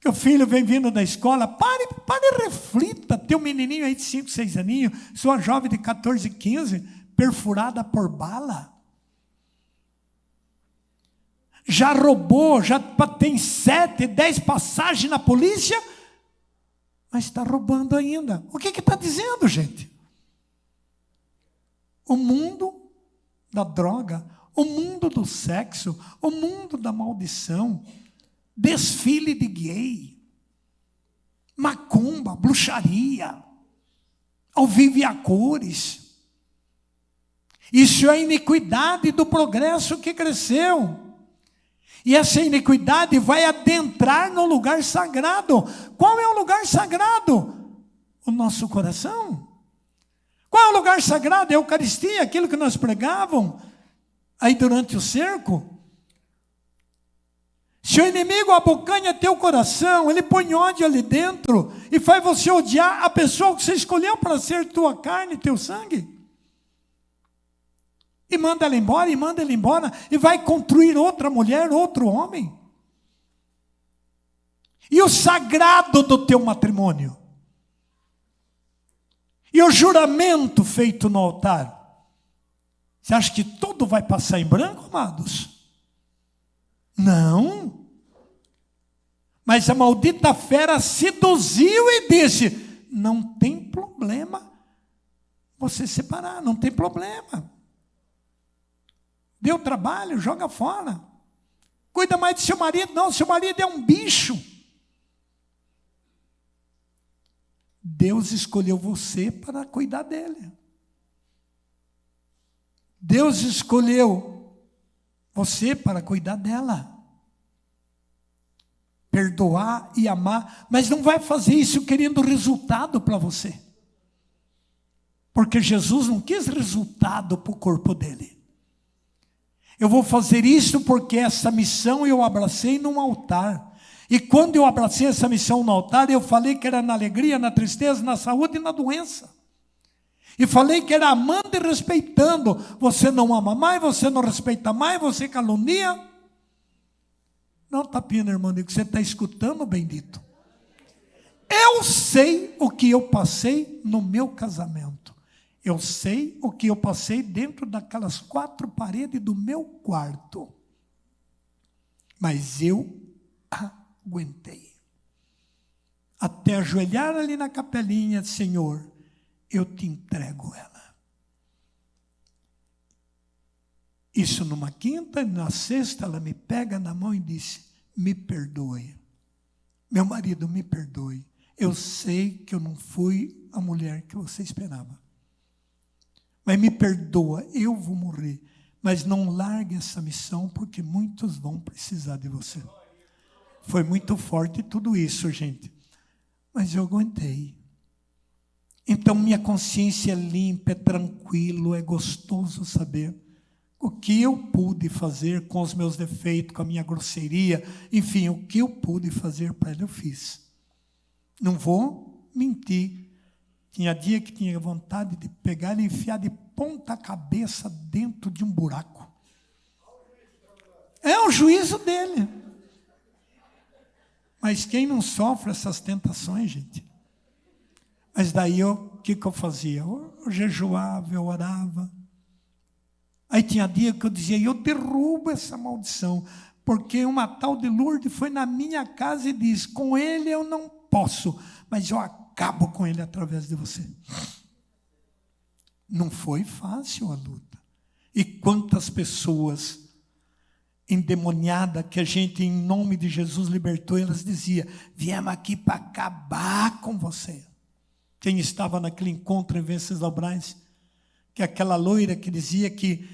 que o filho vem vindo da escola. Pare e reflita. Tem um menininho aí de 5, 6 aninhos, sua jovem de 14, 15, perfurada por bala. Já roubou, já tem 7, 10 passagens na polícia, mas está roubando ainda. O que está dizendo, gente? O mundo da droga, o mundo do sexo, o mundo da maldição, desfile de gay, macumba, bruxaria, ao vivo e a cores. Isso é a iniquidade do progresso que cresceu. E essa iniquidade vai adentrar no lugar sagrado. Qual é o lugar sagrado? O nosso coração. Qual é o lugar sagrado? É a Eucaristia, aquilo que nós pregavam aí durante o cerco. Se o inimigo abocanha teu coração, ele põe ódio ali dentro e faz você odiar a pessoa que você escolheu para ser tua carne, teu sangue. E manda ela embora, e vai construir outra mulher, outro homem. E o sagrado do teu matrimônio. E o juramento feito no altar. Você acha que tudo vai passar em branco, amados? Não. Mas a maldita fera seduziu e disse: não tem problema você separar, não tem problema. Deu trabalho, joga fora. Cuida mais do seu marido. Não, seu marido é um bicho. Deus escolheu você para cuidar dele. Deus escolheu você para cuidar dela. Perdoar e amar, mas não vai fazer isso querendo resultado para você. Porque Jesus não quis resultado para o corpo dele. Eu vou fazer isso porque essa missão eu abracei num altar. E quando eu abracei essa missão no altar, eu falei que era na alegria, na tristeza, na saúde e na doença. E falei que era amando e respeitando. Você não ama mais, você não respeita mais, você calunia. Não, tapinha, irmão, que você está escutando, bendito. Eu sei o que eu passei no meu casamento. Eu sei o que eu passei dentro daquelas 4 paredes do meu quarto. Mas eu aguentei. Até ajoelhar ali na capelinha, Senhor, eu te entrego ela. Isso numa quinta, na sexta, ela me pega na mão e disse: me perdoe. Meu marido, me perdoe. Eu sei que eu não fui a mulher que você esperava. Mas me perdoa, eu vou morrer. Mas não largue essa missão, porque muitos vão precisar de você. Foi muito forte tudo isso, gente. Mas eu aguentei. Então minha consciência é limpa, é tranquilo, é gostoso saber o que eu pude fazer com os meus defeitos, com a minha grosseria, enfim, o que eu pude fazer para ele, eu fiz. Não vou mentir. Tinha dia que tinha vontade de pegar e enfiar de ponta cabeça dentro de um buraco. É o juízo dele. Mas quem não sofre essas tentações, gente? Mas daí o que eu fazia? Eu jejuava, eu orava. Aí tinha dia que eu dizia: eu derrubo essa maldição, porque uma tal de Lourdes foi na minha casa e disse: com ele eu não posso, mas eu acabo com ele através de você. Não foi fácil a luta. E quantas pessoas endemoniadas que a gente, em nome de Jesus, libertou, elas diziam: viemos aqui para acabar com você. Quem estava naquele encontro em Venceslau Braz, que é aquela loira que dizia que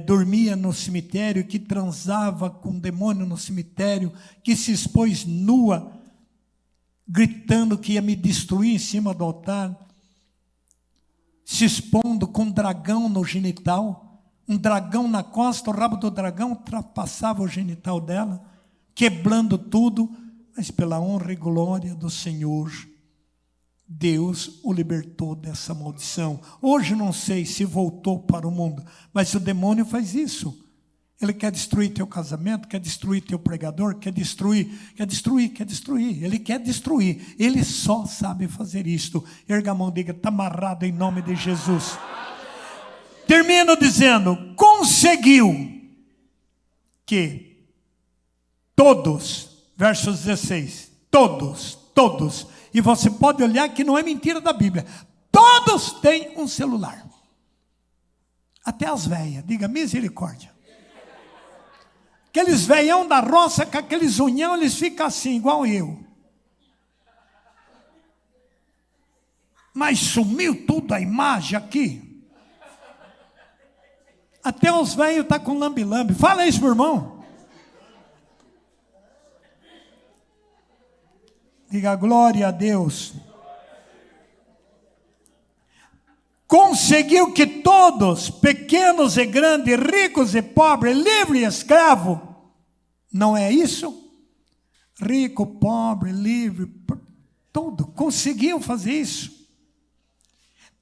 dormia no cemitério, que transava com um demônio no cemitério, que se expôs nua, gritando que ia me destruir em cima do altar, se expondo com um dragão no genital, um dragão na costa, o rabo do dragão ultrapassava o genital dela, quebrando tudo, mas pela honra e glória do Senhor, Deus o libertou dessa maldição. Hoje não sei se voltou para o mundo, mas o demônio faz isso. Ele quer destruir teu casamento, quer destruir teu pregador, quer destruir. Ele quer destruir. Ele só sabe fazer isto. Erga a mão, diga: está amarrado em nome de Jesus. Termino dizendo: conseguiu que todos, verso 16, todos, e você pode olhar que não é mentira da Bíblia, todos têm um celular. Até as velhas, diga misericórdia. Aqueles velhão da roça com aqueles unhão, eles ficam assim, igual eu. Mas sumiu tudo a imagem aqui. Até os velhos estão com lambe-lambe. Fala isso, meu irmão. Diga glória a Deus. conseguiu que todos, pequenos e grandes, ricos e pobres, livre e escravo, não é isso? Rico, pobre, livre, tudo, conseguiu fazer isso.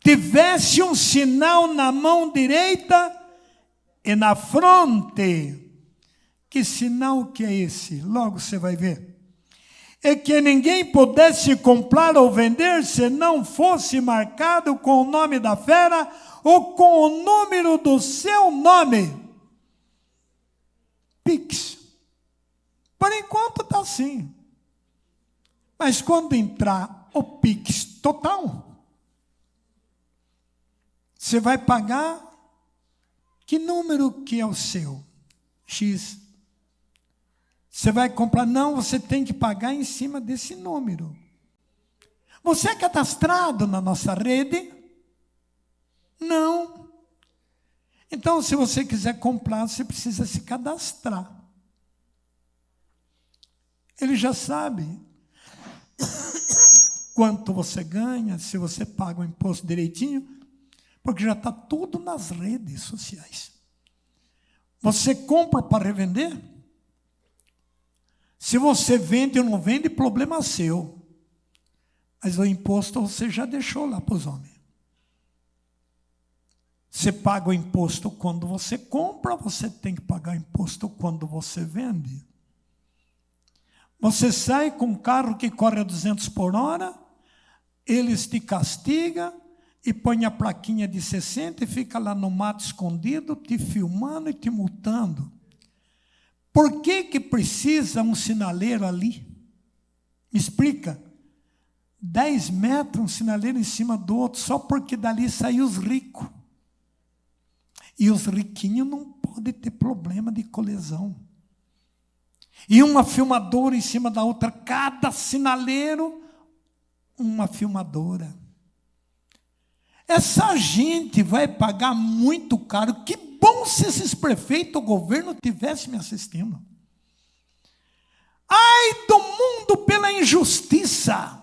Tivesse um sinal na mão direita e na fronte. Que sinal que é esse? Logo você vai ver. É que ninguém pudesse comprar ou vender se não fosse marcado com o nome da fera ou com o número do seu nome. Pix. Por enquanto está assim. Mas quando entrar o Pix total, você vai pagar que número que é o seu? X. Você vai comprar? Não, você tem que pagar em cima desse número. Você é cadastrado na nossa rede? Não. Então, se você quiser comprar, você precisa se cadastrar. Ele já sabe quanto você ganha, se você paga o imposto direitinho, porque já está tudo nas redes sociais. Você compra para revender? Se você vende ou não vende, problema seu. Mas o imposto você já deixou lá para os homens. Você paga o imposto quando você compra, você tem que pagar o imposto quando você vende. Você sai com um carro que corre a 200 por hora, eles te castigam e põem a plaquinha de 60 e fica lá no mato escondido, te filmando e te multando. Por que precisa um sinaleiro ali? Me explica. 10 metros, um sinaleiro em cima do outro, só porque dali saem os ricos. E os riquinhos não podem ter problema de colisão. E uma filmadora em cima da outra, cada sinaleiro, uma filmadora. Essa gente vai pagar muito caro. Que bom se esses prefeitos, o governo, tivessem me assistindo. Ai do mundo pela injustiça.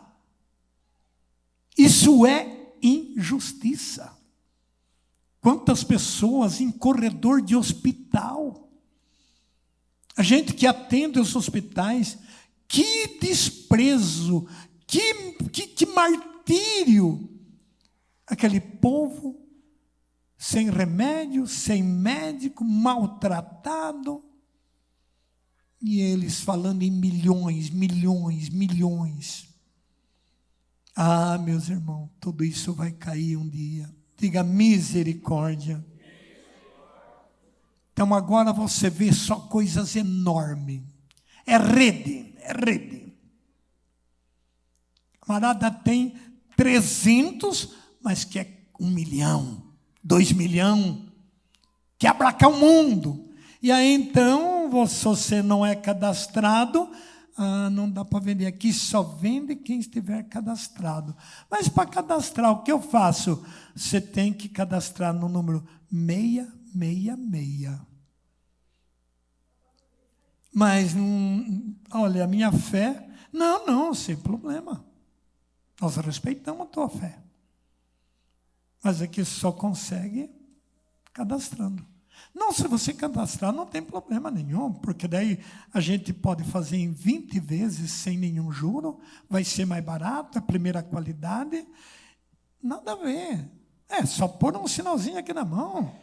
Isso é injustiça. Quantas pessoas em corredor de hospital. A gente que atende os hospitais, que desprezo, que martírio. Aquele povo sem remédio, sem médico, maltratado. E eles falando em milhões, milhões, milhões. Ah, meus irmãos, tudo isso vai cair um dia. Diga misericórdia. Então agora você vê só coisas enormes. É rede, é rede. A camarada tem 300, mas quer 1 milhão, 2 milhões, quer abracar o mundo. E aí então, se você não é cadastrado, não dá para vender. Aqui só vende quem estiver cadastrado. Mas para cadastrar, o que eu faço? Você tem que cadastrar no número 666. Mas, olha, a minha fé... Não, sem problema. Nós respeitamos a tua fé. Mas aqui só consegue cadastrando. Não, se você cadastrar, não tem problema nenhum, porque daí a gente pode fazer em 20 vezes sem nenhum juro, vai ser mais barato, é primeira qualidade. Nada a ver. É só pôr um sinalzinho aqui na mão.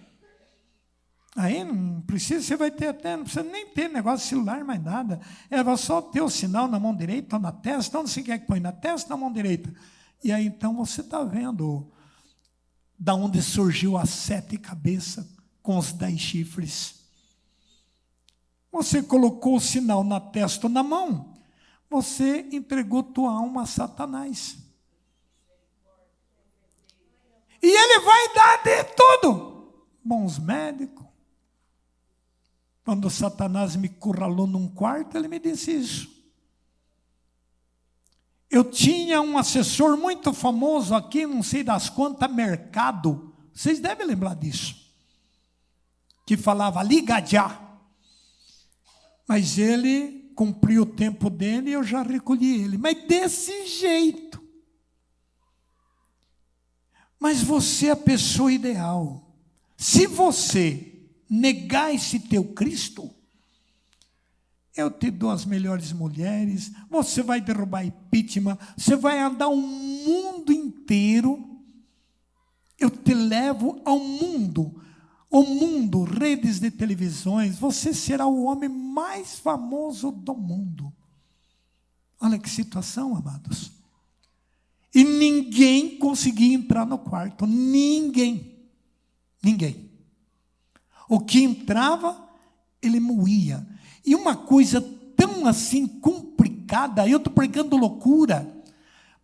Aí não precisa, você vai ter até, não precisa nem ter negócio de celular, mais nada. É só ter o sinal na mão direita ou na testa, onde você quer que põe, na testa ou na mão direita. E aí então você está vendo da onde surgiu as 7 cabeças com os 10 chifres. Você colocou o sinal na testa ou na mão, você entregou tua alma a Satanás. E ele vai dar de tudo. Bons médicos. Quando Satanás me curralou num quarto, ele me disse isso. Eu tinha um assessor muito famoso aqui, não sei das quantas, Mercado. Vocês devem lembrar disso. Que falava, liga já. Mas ele cumpriu o tempo dele e eu já recolhi ele. Mas desse jeito. Mas você é a pessoa ideal. Se você negar esse teu Cristo, eu te dou as melhores mulheres, você vai derrubar impeachment, você vai andar o mundo inteiro, eu te levo ao mundo, redes de televisões, você será o homem mais famoso do mundo. Olha que situação, amados. E ninguém conseguia entrar no quarto, ninguém. O que entrava, ele moía. E uma coisa tão assim complicada, eu estou pregando loucura,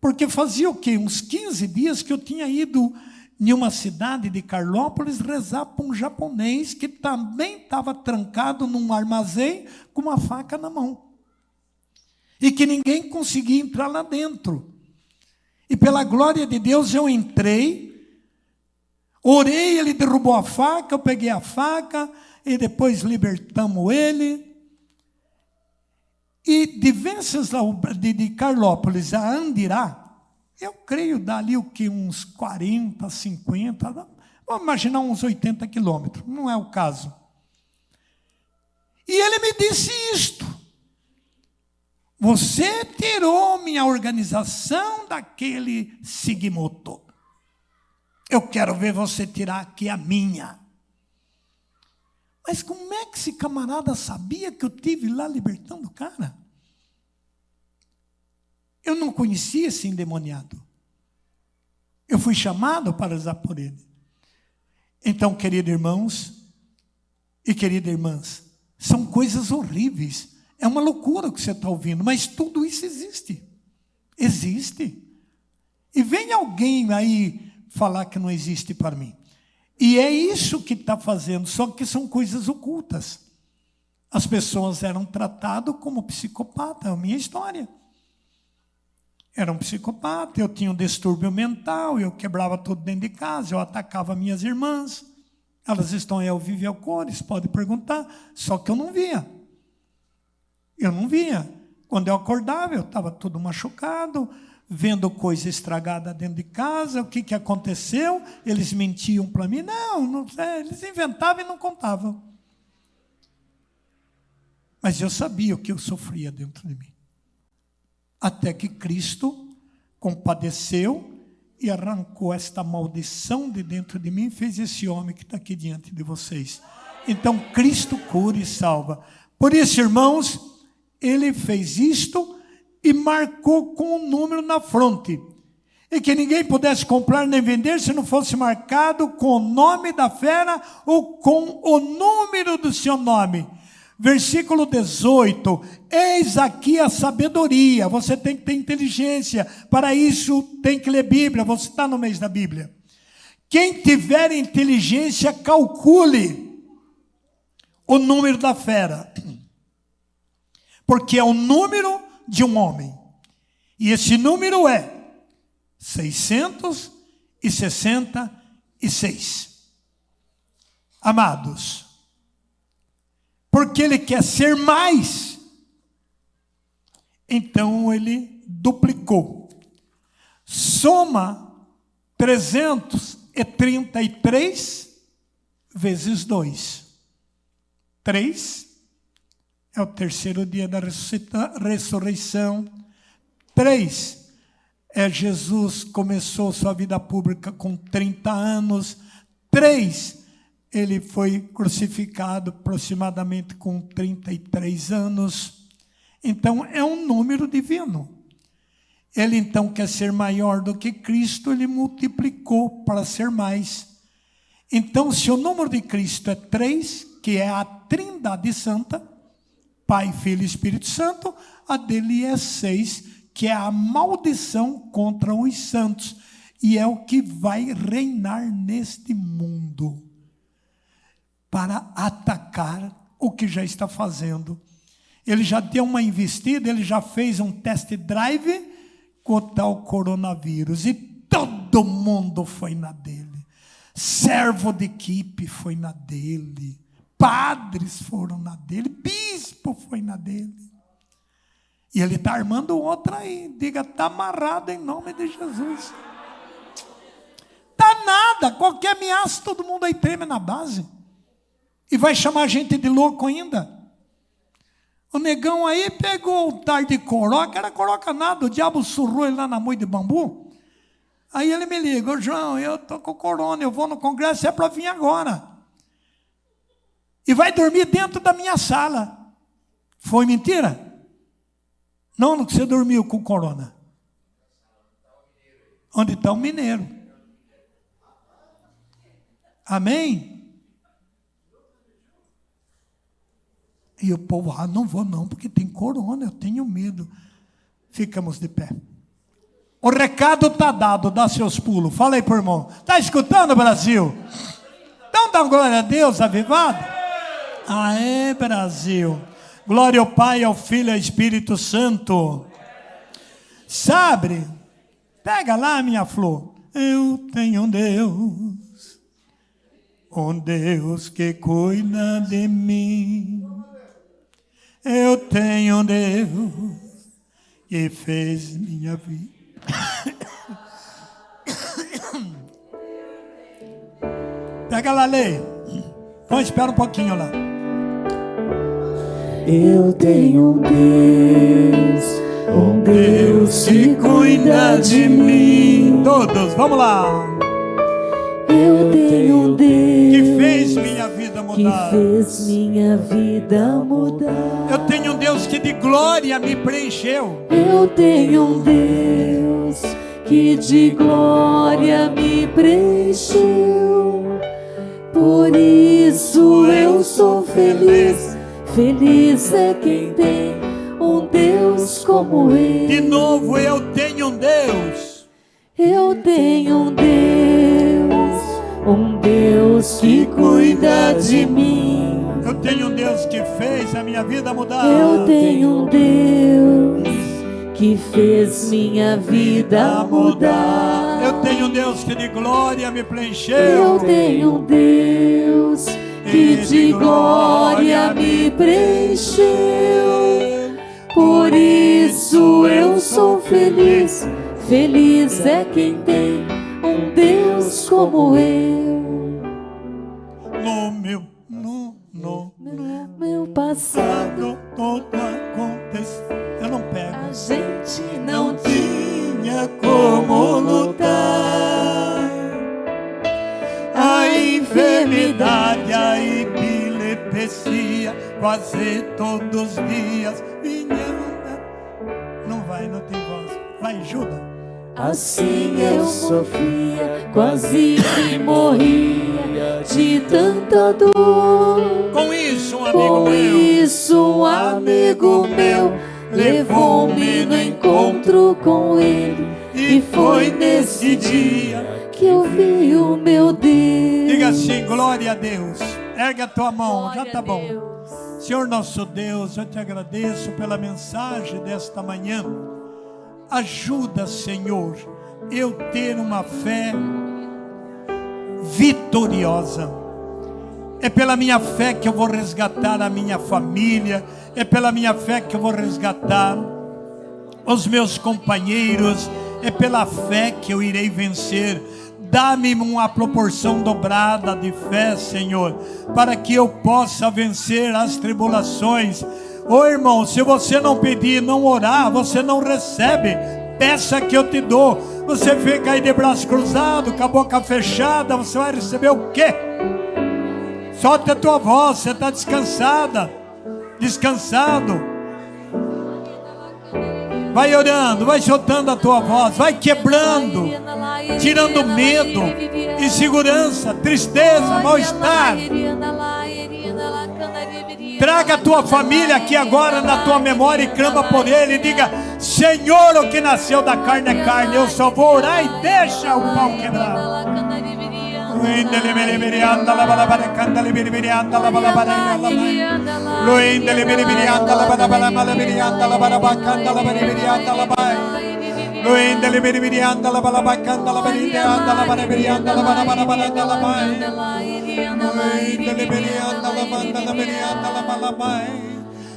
porque fazia o quê? Uns 15 dias que eu tinha ido em uma cidade de Carlópolis rezar para um japonês que também estava trancado num armazém com uma faca na mão. E que ninguém conseguia entrar lá dentro. E pela glória de Deus eu entrei, orei, ele derrubou a faca, eu peguei a faca e depois libertamos ele. E de Carlópolis a Andirá, eu creio dali o que uns 40, 50, vamos imaginar uns 80 quilômetros, não é o caso. E ele me disse isto: você tirou minha organização daquele Sigimoto. Eu quero ver você tirar aqui a minha. Mas como é que esse camarada sabia que eu estive lá libertando o cara? Eu não conhecia esse endemoniado. Eu fui chamado para rezar por ele. Então, queridos irmãos e queridas irmãs, são coisas horríveis. É uma loucura o que você está ouvindo, mas tudo isso existe. Existe. E vem alguém aí falar que não existe para mim. E é isso que está fazendo, só que são coisas ocultas. As pessoas eram tratadas como psicopata, é a minha história. Era um psicopata, eu tinha um distúrbio mental, eu quebrava tudo dentro de casa, eu atacava minhas irmãs. Elas estão aí ao vivo e ao cores, pode perguntar, só que eu não via. Eu não via. Quando eu acordava, eu estava todo machucado, vendo coisa estragada dentro de casa. O que aconteceu? Eles mentiam para mim. Não, eles inventavam e não contavam. Mas eu sabia o que eu sofria dentro de mim. Até que Cristo compadeceu e arrancou esta maldição de dentro de mim e fez esse homem que está aqui diante de vocês. Então, Cristo cura e salva. Por isso, irmãos, ele fez isto e marcou com um número na fronte. E que ninguém pudesse comprar nem vender se não fosse marcado com o nome da fera ou com o número do seu nome. Versículo 18, eis aqui a sabedoria. Você tem que ter inteligência, para isso tem que ler Bíblia, você está no mês da Bíblia. Quem tiver inteligência, calcule o número da fera, porque é o número de um homem, e esse número é 666. Amados, porque ele quer ser mais, então ele duplicou. Soma 333 vezes 2. 3 é o terceiro dia da ressurreição. 3 é Jesus começou sua vida pública com 30 anos. 3 ele foi crucificado aproximadamente com 33 anos. Então, é um número divino. Ele, então, quer ser maior do que Cristo, ele multiplicou para ser mais. Então, se o número de Cristo é 3, que é a Trindade Santa, Pai, Filho e Espírito Santo, a dele é 6, que é a maldição contra os santos. E é o que vai reinar neste mundo, para atacar o que já está fazendo. Ele já deu uma investida, ele já fez um test drive com o tal coronavírus, e todo mundo foi na dele. Servo de equipe foi na dele, padres foram na dele, bispo foi na dele. E ele está armando outra aí, diga, está amarrado em nome de Jesus. Está nada, qualquer ameaça, todo mundo aí treme na base. E vai chamar a gente de louco ainda. O negão aí pegou o tar de coroca, era coroca nada, o diabo surrou ele lá na moita de bambu. Aí ele me liga: ô João, eu estou com corona, eu vou no congresso, é para vir agora. E vai dormir dentro da minha sala. Foi mentira? Não, que você dormiu com corona. Onde está o mineiro? Amém? E o povo: não vou não, porque tem corona, eu tenho medo. Ficamos de pé. O recado está dado, dá seus pulos. Fala aí, por irmão. Está escutando, Brasil? Então dá glória a Deus, avivado. Aê, Brasil. Glória ao Pai, ao Filho e ao Espírito Santo. Sabe, pega lá, minha flor. Eu tenho um Deus que cuida de mim. Eu tenho um Deus que fez minha vida. Pega lá, Lei. Então espera um pouquinho lá. Eu tenho um Deus que cuida de mim. Todos, vamos lá. Eu tenho um Deus que fez minha vida mudar. Que fez minha vida mudar. Eu tenho um Deus que de glória me preencheu. Eu tenho um Deus que de glória me preencheu. Por isso eu sou feliz. Feliz é quem tem um Deus como Ele. De novo, eu tenho um Deus. Eu tenho um Deus que cuida de mim. Eu tenho um Deus que fez a minha vida mudar. Eu tenho um Deus que fez minha vida mudar. Eu tenho um Deus que de glória me preencheu. Eu tenho um Deus que de glória me preencheu. Por isso eu sou feliz. Feliz é quem tem um Deus como eu. No meu passado tudo aconteceu. Eu não pego. A gente não tinha como lutar. A enfermidade, a epilepsia, quase todos os dias vinham. Não vai, não tem voz. Vai, ajuda. Assim eu sofria, quase que morria de tanta dor. Com isso, um amigo meu levou-me no encontro com Ele. E foi nesse dia que eu vi o meu Deus. Diga assim: glória a Deus. Ergue a tua mão, Glória já tá bom. Senhor nosso Deus, eu te agradeço pela mensagem desta manhã. Ajuda, Senhor, eu ter uma fé vitoriosa. É pela minha fé que eu vou resgatar a minha família. É pela minha fé que eu vou resgatar os meus companheiros. É pela fé que eu irei vencer. Dá-me uma proporção dobrada de fé, Senhor, para que eu possa vencer as tribulações. Ô irmão, se você não pedir, não orar, você não recebe. Peça que eu te dou. Você fica aí de braço cruzado, com a boca fechada, você vai receber o quê? Solta a tua voz, você está descansada, descansado. Vai orando, vai soltando a tua voz, vai quebrando, tirando medo, insegurança, tristeza, mal-estar. Traga a tua família aqui agora na tua memória e clama por ele e diga: Senhor, o que nasceu da carne é carne. Eu só vou orar e deixa o pau quebrar.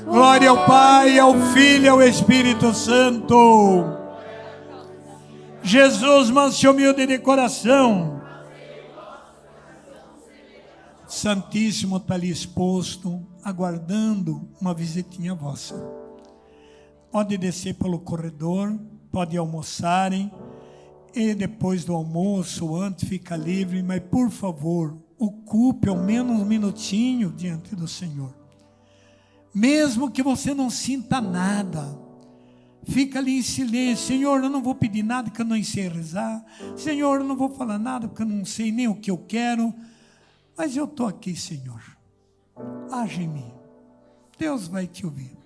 Glória ao Pai, ao Filho e ao Espírito Santo. Jesus, manso e humilde de coração, Santíssimo está ali exposto, aguardando uma visitinha vossa. Pode descer pelo corredor, pode almoçarem, e depois do almoço, antes, fica livre, mas por favor, ocupe ao menos um minutinho diante do Senhor. Mesmo que você não sinta nada, fica ali em silêncio. Senhor, eu não vou pedir nada porque eu não sei rezar. Senhor, eu não vou falar nada porque eu não sei nem o que eu quero. Mas eu estou aqui, Senhor. Age em mim. Deus vai te ouvir.